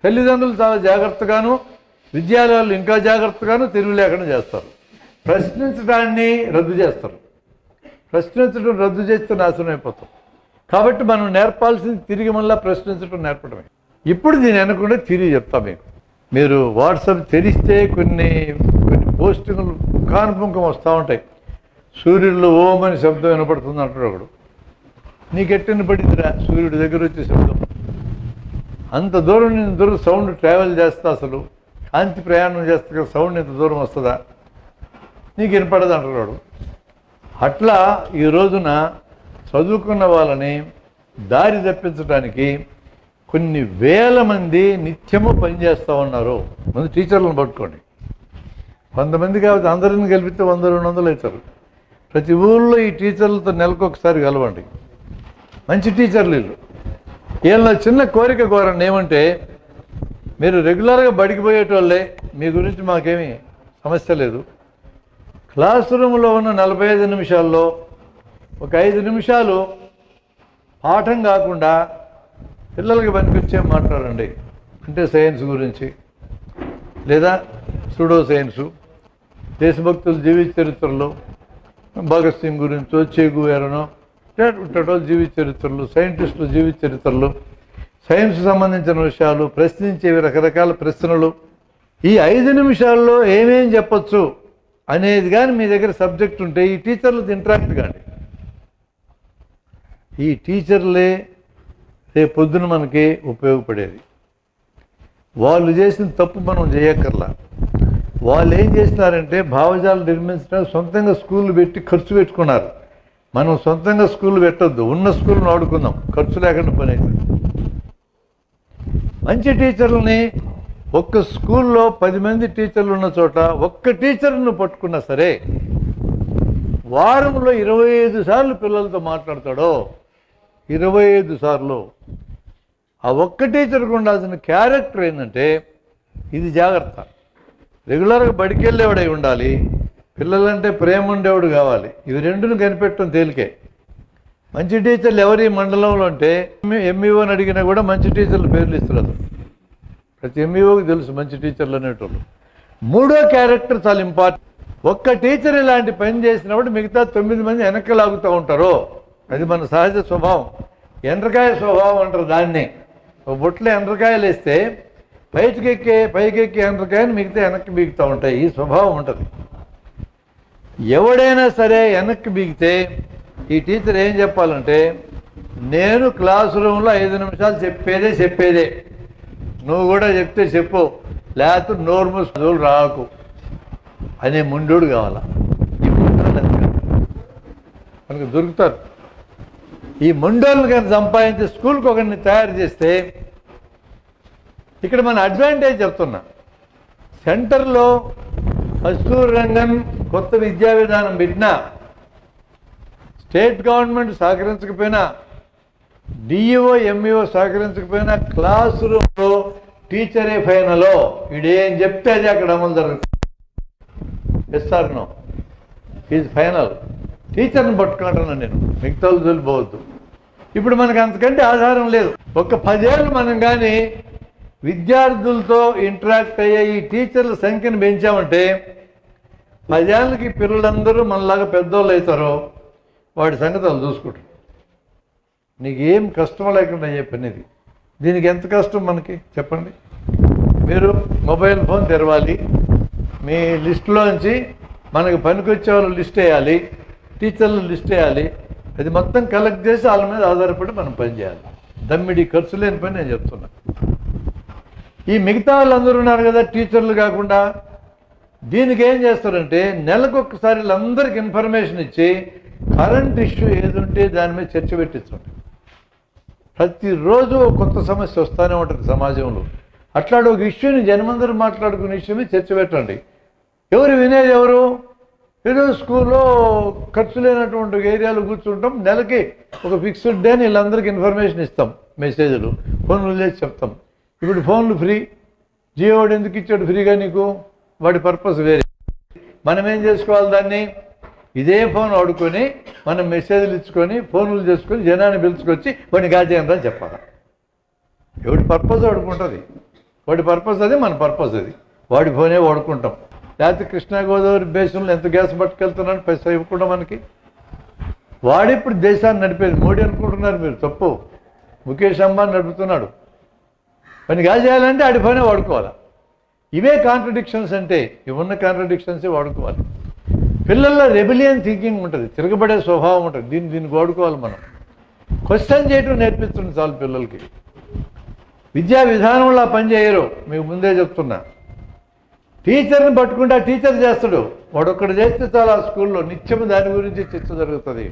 తల్లిదండ్రులు చాలా జాగ్రత్తగాను, విద్యాలయాలు ఇంకా జాగ్రత్తగాను తెలివి లేకుండా చేస్తారు. ప్రశ్నించడాన్ని రద్దు చేస్తారు. ప్రశ్నించడం రద్దు చేస్తే నాశనం అయిపోతాం. కాబట్టి మనం నేర్పాల్సింది తిరిగి మళ్ళీ ప్రశ్నించడం నేర్పడమే. ఇప్పుడు దీని అనకుండా తిరిగి చెప్తా మీకు. మీరు వాట్సాప్ తెరిస్తే కొన్ని పోస్టింగ్లు కానుపుంకం వస్తూ ఉంటాయి. సూర్యుడిలో ఓమని శబ్దం వినపడుతుంది అంటాడు ఒకడు. నీకెట్టని పడిందిరా సూర్యుడి దగ్గర వచ్చే శబ్దం? అంత దూరం నేను దూరం సౌండ్ ట్రావెల్ చేస్తా, అసలు కాంతి ప్రయాణం చేస్తా కదా, సౌండ్ ఇంత దూరం వస్తుందా? నీకు వినపడదు అంటాడు. అట్లా ఈ రోజున చదువుకున్న వాళ్ళని దారి తప్పించడానికి కొన్ని వేల మంది నిత్యము పనిచేస్తూ ఉన్నారు. ముందు టీచర్లను పట్టుకోండి. 100 మంది కాబట్టి అందరిని కలిపితే 100-200 అవుతారు. ప్రతి ఊళ్ళో ఈ టీచర్లతో నెలకొకసారి కలవండి. మంచి టీచర్లు వీళ్ళు. వీళ్ళ చిన్న కోరిక కోరండి. ఏమంటే, మీరు రెగ్యులర్గా బడికి పోయేటోళ్ళే, మీ గురించి మాకేమీ సమస్య లేదు. క్లాస్ రూమ్లో ఉన్న 45 నిమిషాల్లో ఒక 5 నిమిషాలు పాఠం కాకుండా పిల్లలకి పనికొచ్చే మాట్లాడండి. అంటే సైన్స్ గురించి, లేదా సూడో సైన్సు, దేశభక్తుల జీవిత చరిత్రలు, భగత్ సింగ్ గురించో, చెగువేరనో, ఇట్టటో జీవిత చరిత్రలు, సైంటిస్టుల జీవిత చరిత్రలు, సైన్స్ సంబంధించిన విషయాలు, ప్రశ్నించేవి రకరకాల ప్రశ్నలు. ఈ 5 నిమిషాల్లో ఏమేం చెప్పచ్చు అనేది కానీ మీ దగ్గర సబ్జెక్ట్ ఉంటే ఈ టీచర్లతో ఇంటరాక్ట్ కాండి. ఈ టీచర్లే రేపు పొద్దున మనకి ఉపయోగపడేది. వాళ్ళు చేసిన తప్పు మనం చేయక్కర్లా. వాళ్ళు ఏం చేసినారంటే భావజాలు నిర్మించడానికి సొంతంగా స్కూళ్ళు పెట్టి ఖర్చు పెట్టుకున్నారు. మనం సొంతంగా స్కూళ్ళు పెట్టొద్దు, ఉన్న స్కూల్ని వాడుకుందాం, ఖర్చు లేకుండా పని అవుతుంది. మంచి టీచర్లని ఒక్క స్కూల్లో 10 మంది టీచర్లు ఉన్న చోట ఒక్క టీచర్ను పట్టుకున్నా సరే వారంలో 25 సార్లు పిల్లలతో మాట్లాడతాడో, 25 సార్లు. ఆ ఒక్క టీచర్కి ఉండాల్సిన క్యారెక్టర్ ఏంటంటే, ఇది జాగ్రత్త, రెగ్యులర్గా బడికి వెళ్ళేవాడై ఉండాలి, పిల్లలంటే ప్రేమ ఉండేవాడు కావాలి. ఇవి రెండును కనిపెట్టడం తేలికే. మంచి టీచర్లు ఎవరి మండలంలో అంటే ఎంఈఓని అడిగినా కూడా మంచి టీచర్ల పేర్లు ఇస్తున్నారు. ప్రతి ఎంఈఓకి తెలుసు మంచి టీచర్లు అనేటోళ్ళు. మూడో క్యారెక్టర్ చాలా ఇంపార్టెంట్. ఒక్క టీచర్ ఇలాంటి పని చేసినప్పుడు మిగతా 9 మంది వెనక్కి లాగుతూ ఉంటారు. అది మన సహజ స్వభావం. ఎండ్రకాయ స్వభావం అంటారు దాన్ని. ఒక బుట్టలో ఎండ్రకాయలు వేస్తే పైకెక్కి ఎండ్రకాయని మిగతా వెనక్కి బీగుతూ ఉంటాయి. ఈ స్వభావం ఉంటుంది. ఎవడైనా సరే వెనక్కి బీగితే ఈ టీచర్ ఏం చెప్పాలంటే, నేను క్లాస్ రూమ్లో 5 నిమిషాలు చెప్పేదే, నువ్వు కూడా చెప్తే చెప్పు, లేకపోతే నోరు మూసుకొని రాకు అనే ముండోడు కావాలా. ఈ ముండోళ్ళు మనకు దొరుకుతారు. ఈ ముండోళ్ళని కానీ సంపాదించి స్కూల్కి ఒకరిని తయారు చేస్తే, ఇక్కడ మన అడ్వాంటేజ్ చెప్తున్నా. సెంటర్లో కస్తూరి రంగన్ కొత్త విద్యా విధానం పెట్టినా, స్టేట్ గవర్నమెంట్ సహకరించకపోయినా, డిఈఓ ఎంఈఓ సహకరించకపోయినా, క్లాస్ రూమ్లో టీచరే ఫైనల్. వీడేం చెప్తే అది అక్కడ అమలు జరుగుతుంది. SR no is final. టీచర్ని పట్టుకుంటున్నాను నేను, మిగతా వదిలిపోవద్దు. ఇప్పుడు మనకు అంతకంటే ఆధారం లేదు. ఒక 10 ఏళ్ళు మనం కానీ విద్యార్థులతో ఇంటరాక్ట్ అయ్యే ఈ టీచర్ల సంఖ్యను పెంచామంటే 10 ఏళ్ళకి పిల్లలందరూ మనలాగా పెద్దోళ్ళు అవుతారో వాడి సంగతి వాళ్ళు చూసుకుంటారు. నీకేం కష్టం లేకుండా చెప్పినది. దీనికి ఎంత కష్టం మనకి చెప్పండి. మీరు మొబైల్ ఫోన్ తెరవాలి, మీ లిస్టులోంచి మనకు పనికొచ్చే వాళ్ళు లిస్ట్ వేయాలి, టీచర్లు లిస్ట్ వేయాలి. అది మొత్తం కలెక్ట్ చేసి వాళ్ళ మీద ఆధారపడి మనం పని చేయాలి. దమ్మిడి ఖర్చు లేని పని నేను చెప్తున్నా. ఈ మిగతా వాళ్ళందరూ ఉన్నారు కదా టీచర్లు కాకుండా, దీనికి ఏం చేస్తారంటే నెలకొకసారి వీళ్ళందరికీ ఇన్ఫర్మేషన్ ఇచ్చి కరెంట్ ఇష్యూ ఏది ఉంటే దాని మీద చర్చ పెట్టించండి. ప్రతిరోజు కొత్త సమస్య వస్తూనే ఉంటుంది సమాజంలో. అట్లాంటి ఒక ఇష్యూని జనమందరూ మాట్లాడుకునే ఇష్యూ మీద చర్చ పెట్టండి. ఎవరు వినేది ఎవరు? ఏదో స్కూల్లో ఖర్చు లేనటువంటి ఏరియాలో కూర్చుంటాం, నెలకి ఒక ఫిక్స్డ్ డే అని వీళ్ళందరికీ ఇన్ఫర్మేషన్ ఇస్తాం, మెసేజ్లు ఫోన్లు చేసి చెప్తాం. ఇప్పుడు ఫోన్లు ఫ్రీ. జియో వాడు ఎందుకు ఇచ్చాడు ఫ్రీగా నీకు? వాడి పర్పస్ వేరే. మనం ఏం చేసుకోవాలి? దాన్ని ఇదే ఫోన్ వాడుకొని మనం మెసేజ్లు ఇచ్చుకొని ఫోన్లు చేసుకొని జనాన్ని పిలుచుకొచ్చి వాడిని కాజేయండి అని చెప్పాలి. ఎవడి పర్పస్ వాడికి ఉంటుంది. వాడి పర్పస్ అది, మన పర్పస్ అది. వాడి ఫోనే వాడుకుంటాం. లేకపోతే కృష్ణా గోదావరి బేసిన్లో ఎంత గ్యాస్ పట్టుకెళ్తున్నాడు పైసా ఇవ్వకుండా మనకి. వాడిప్పుడు దేశాన్ని నడిపేది. మోడీ అనుకుంటున్నారు మీరు, తప్పు. ముఖేష్ అంబానీ నడుపుతున్నాడు. పని గా చేయాలంటే ఆడి ఫోనే వాడుకోవాలి. ఇవే కాంట్రడిక్షన్స్ అంటే, ఇవున్న కాంట్రడిక్షన్సే వాడుకోవాలి. పిల్లల్లో రెబిలియన్ థింకింగ్ ఉంటుంది, తిరగబడే స్వభావం ఉంటుంది. దీన్ని వాడుకోవాలి మనం. క్వశ్చన్ చేయటం నేర్పిస్తుంది చాలు పిల్లలకి. విద్యా విధానంలో పనిచేయరు, మీకు ముందే చెప్తున్నా. టీచర్ని పట్టుకుంటే ఆ టీచర్ చేస్తాడు, వాడొక్కడు చేస్తే చాలా స్కూల్లో నిత్యం దాని గురించి చర్చ జరుగుతుంది.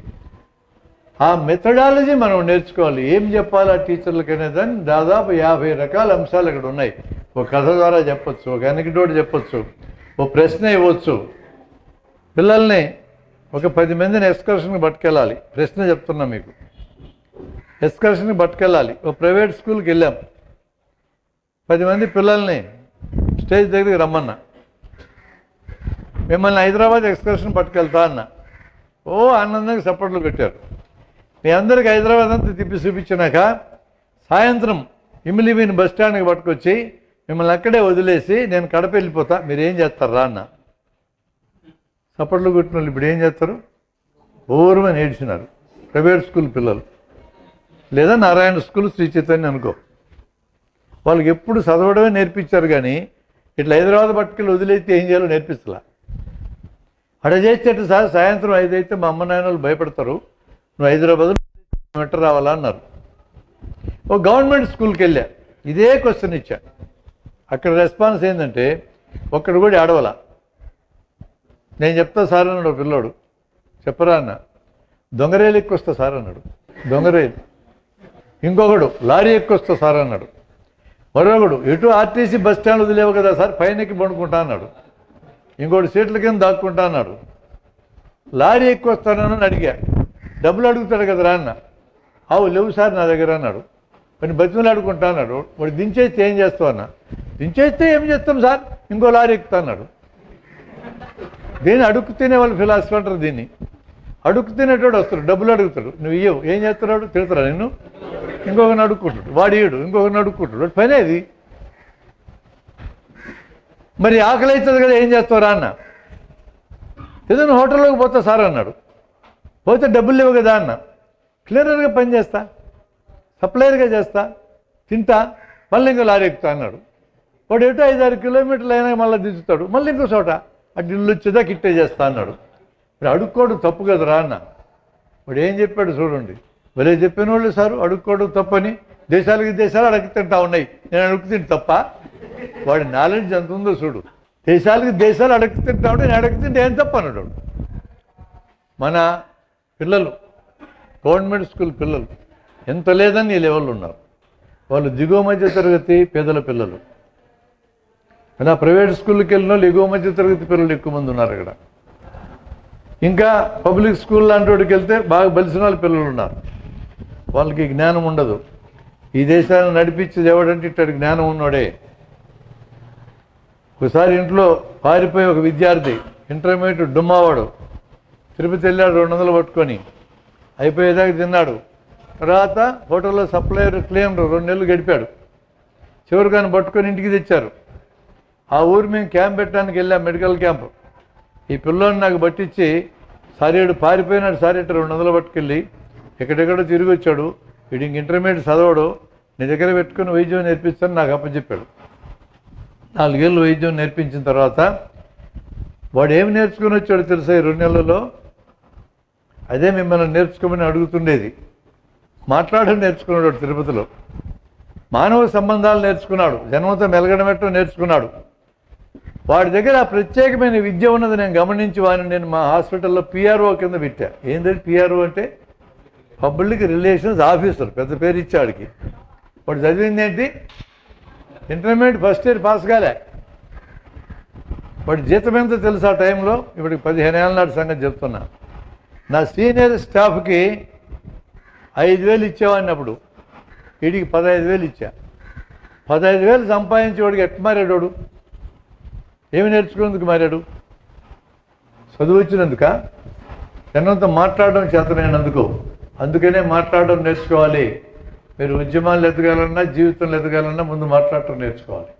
ఆ మెథడాలజీ మనం నేర్చుకోవాలి. ఏం చెప్పాలి ఆ టీచర్లకి అనేదాన్ని దాదాపు 50 రకాల అంశాలు అక్కడ ఉన్నాయి. ఒక కథ ద్వారా చెప్పచ్చు, ఒక ఎనక్డోట్ చెప్పచ్చు, ఓ ప్రశ్న ఇవ్వచ్చు. పిల్లల్ని ఒక 10 మందిని ఎక్స్కర్షన్కి పట్టుకెళ్ళాలి. ప్రశ్న చెప్తున్నా మీకు. ఎక్స్కర్షన్కి పట్టుకెళ్ళాలి. ఓ ప్రైవేట్ స్కూల్కి వెళ్ళాం. 10 మంది పిల్లల్ని స్టేజ్ దగ్గరికి రమ్మన్నా. మిమ్మల్ని హైదరాబాద్ ఎక్స్కర్షన్ పట్టుకెళ్తా అన్న. ఓ ఆనందంగా చప్పట్లు పెట్టారు. మీ అందరికి హైదరాబాద్ అంతా తిప్పి చూపించినాక సాయంత్రం ఇమిలిమిని బస్ స్టాండ్కి పట్టుకొచ్చి మిమ్మల్ని అక్కడే వదిలేసి నేను కడప వెళ్ళిపోతా, మీరు ఏం చేస్తారా అన్న. చప్పట్లు కొట్టిన వాళ్ళు ఇప్పుడు ఏం చేస్తారు? ఓర్మని ఏడ్చినారు. ప్రైవేట్ స్కూల్ పిల్లలు, లేదా నారాయణ స్కూల్, శ్రీ చైతన్య అనుకో. వాళ్ళకి ఎప్పుడు చదవడమే నేర్పించారు, కానీ ఇట్లా హైదరాబాద్ పట్టుకెళ్ళి వదిలేస్తే ఏం చేయాలో నేర్పిస్తలా. అక్కడ చేసేటట్టు సార్ సాయంత్రం 5 అయితే మా అమ్మ నాయన వాళ్ళు భయపడతారు, నువ్వు హైదరాబాద్ మెట్ట రావాలా అన్నారు. ఓ గవర్నమెంట్ స్కూల్కి వెళ్ళా, ఇదే క్వశ్చన్ ఇచ్చా. అక్కడ రెస్పాన్స్ ఏంటంటే ఒక్కడు కూడా ఆడవల. నేను చెప్తా సార్ అన్నాడు ఒక పిల్లోడు. చెప్పరా అన్న. దొంగరేలు ఎక్కువస్తా సార్ అన్నాడు. దొంగరేలు. ఇంకొకడు లారీ ఎక్కువస్తా సార్ అన్నాడు. మరొకడు ఎటు ఆర్టీసీ బస్ స్టాండ్ వదిలేవు కదా సార్, పైనకి పండుకుంటా అన్నాడు. ఇంకోటి సీట్ల కింద దాక్కుంటా అన్నాడు. లారీ ఎక్కువ వస్తానని అడిగా. డబ్బులు అడుగుతాడు కదా రా అన్న. ఆవు లేవు సార్ నా దగ్గర అన్నాడు. కొన్ని బతిమలు అడుగుకుంటా అన్నాడు. వాడు దించేస్తే ఏం చేస్తావు అన్న. దించేస్తే ఏం చేస్తాం సార్, ఇంకో లారీ ఎక్కుతా అన్నాడు. దీన్ని అడుక్కు తినే వాళ్ళు ఫిలాసఫీ అంటారు. దీన్ని అడుక్కు తినేటోడు వస్తాడు, డబ్బులు అడుగుతాడు, నువ్వు ఇయ్యవు, ఏం చేస్తున్నాడు, తిడతాడు నిన్ను. ఇంకొకరిని అడుక్కుంటాడు, వాడు ఇయ్యడు, ఇంకొకరిని అడుక్కుంటాడు. వాడు పని అది. మరి ఆకలి అవుతుంది కదా, ఏం చేస్తావురా అన్న. ఏదైనా హోటల్లోకి పోతా సార్ అన్నాడు. పోతే డబ్బులు లేవు కదా అన్న. క్లియర్గా పని చేస్తా, సప్లయర్గా చేస్తా, తింటా, మళ్ళీ ఇంకో లారీ ఎక్కుతా అన్నాడు. వాడు ఎటో 5-6 కిలోమీటర్లు అయినా మళ్ళీ దించుతాడు, మళ్ళీ ఇంకో చోట అటు ఇల్లు వచ్చేదా కిట్టే చేస్తా అన్నాడు. ఇప్పుడు అడుక్కోవడం తప్పు కదరా అన్న. వాడు ఏం చెప్పాడు చూడండి. భలే చెప్పిన వాళ్ళు సార్, అడుక్కోవడం తప్పని. దేశాలకి దేశాలు అడుగు తింటా ఉన్నాయి, నేను అడుగు తింటే తప్ప. వాడి నాలెడ్జ్ ఎంత ఉందో చూడు. దేశాలకి దేశాలు అడుగు తింటా ఉంటే నేను అడుగు తింటే ఏం తప్ప అన్నాడు. మన పిల్లలు, గవర్నమెంట్ స్కూల్ పిల్లలు ఎంత లేదని ఈ లెవెల్లో ఉన్నారు. వాళ్ళు దిగువ మధ్య తరగతి పేదల పిల్లలు. అలా ప్రైవేట్ స్కూల్కి వెళ్ళిన వాళ్ళు ఎగువ మధ్య తరగతి పిల్లలు ఎక్కువ మంది ఉన్నారు అక్కడ. ఇంకా పబ్లిక్ స్కూల్ లాంటి వాడికి వెళ్తే బాగా బలిసిన వాళ్ళ పిల్లలు ఉన్నారు. వాళ్ళకి జ్ఞానం ఉండదు. ఈ దేశాన్ని నడిపించేది ఎవడంటే ఇట్టడి జ్ఞానం ఉన్నోడే. ఒకసారి ఇంట్లో పారిపోయి ఒక విద్యార్థి, ఇంటర్మీడియట్ డుమ్మావాడు, తిరుపతి వెళ్ళాడు 200 పట్టుకొని. అయిపోయేదాకా తిన్నాడు. తర్వాత హోటల్లో సప్లయర్ క్లీనర్ 2 నెలలు గడిపాడు. చివరిగాని పట్టుకొని ఇంటికి తెచ్చారు. ఆ ఊరు మేము క్యాంప్ పెట్టడానికి వెళ్ళాం, మెడికల్ క్యాంప్. ఈ పిల్లోని నాకు పట్టించి, సారేడు పారిపోయినాడు సార్, ఇట్లా 200 పట్టుకెళ్ళి ఎక్కడెక్కడో తిరిగి వచ్చాడు, వీడి ఇంక ఇంటర్మీడియట్ చదవడు, నీ దగ్గర పెట్టుకుని వైద్యం నేర్పిస్తాను నాకు అప్పచెప్పాడు. 4 ఏళ్ళు వైద్యం నేర్పించిన తర్వాత వాడు ఏమి నేర్చుకుని వచ్చాడు తెలుసా ఈ 2 నెలల్లో? అదే మిమ్మల్ని నేర్చుకోమని అడుగుతుండేది. మాట్లాడడం నేర్చుకున్నాడు తిరుపతిలో. మానవ సంబంధాలు నేర్చుకున్నాడు, జన్మతో మెలగడం ఎట్టో నేర్చుకున్నాడు. వాడి దగ్గర ఆ ప్రత్యేకమైన విద్య ఉన్నది నేను గమనించి వాడిని నేను మా హాస్పిటల్లో పిఆర్ఓ కింద పెట్టా. ఏంటంటే పిఆర్ఓ అంటే పబ్లిక్ రిలేషన్స్ ఆఫీసర్, పెద్ద పేరు ఇచ్చాడికి. వాడు చదివింది ఏంటి? ఇంటర్మీడియట్ ఫస్ట్ ఇయర్ పాస్ కాలే. వాడి జీతం ఎంత తెలుసు ఆ టైంలో? ఇప్పటికి 15 ఏళ్ళ నాటి సంగతి చెప్తున్నా. నా సీనియర్ స్టాఫ్కి 5,000 ఇచ్చేవాడిని అప్పుడు. వీడికి 15,000 ఇచ్చా. 15,000 సంపాదించేవాడికి ఎట్లా మారాడు? ఏమి నేర్చుకునేందుకు మారాడు? చదువు వచ్చినందుక? జనంతో మాట్లాడడం చేతనైనందుకు. అందుకనే మాట్లాడడం నేర్చుకోవాలి. మీరు ఉద్యమాలు ఎదగాలన్నా జీవితంలో ఎదగాలన్నా ముందు మాట్లాడటం నేర్చుకోవాలి.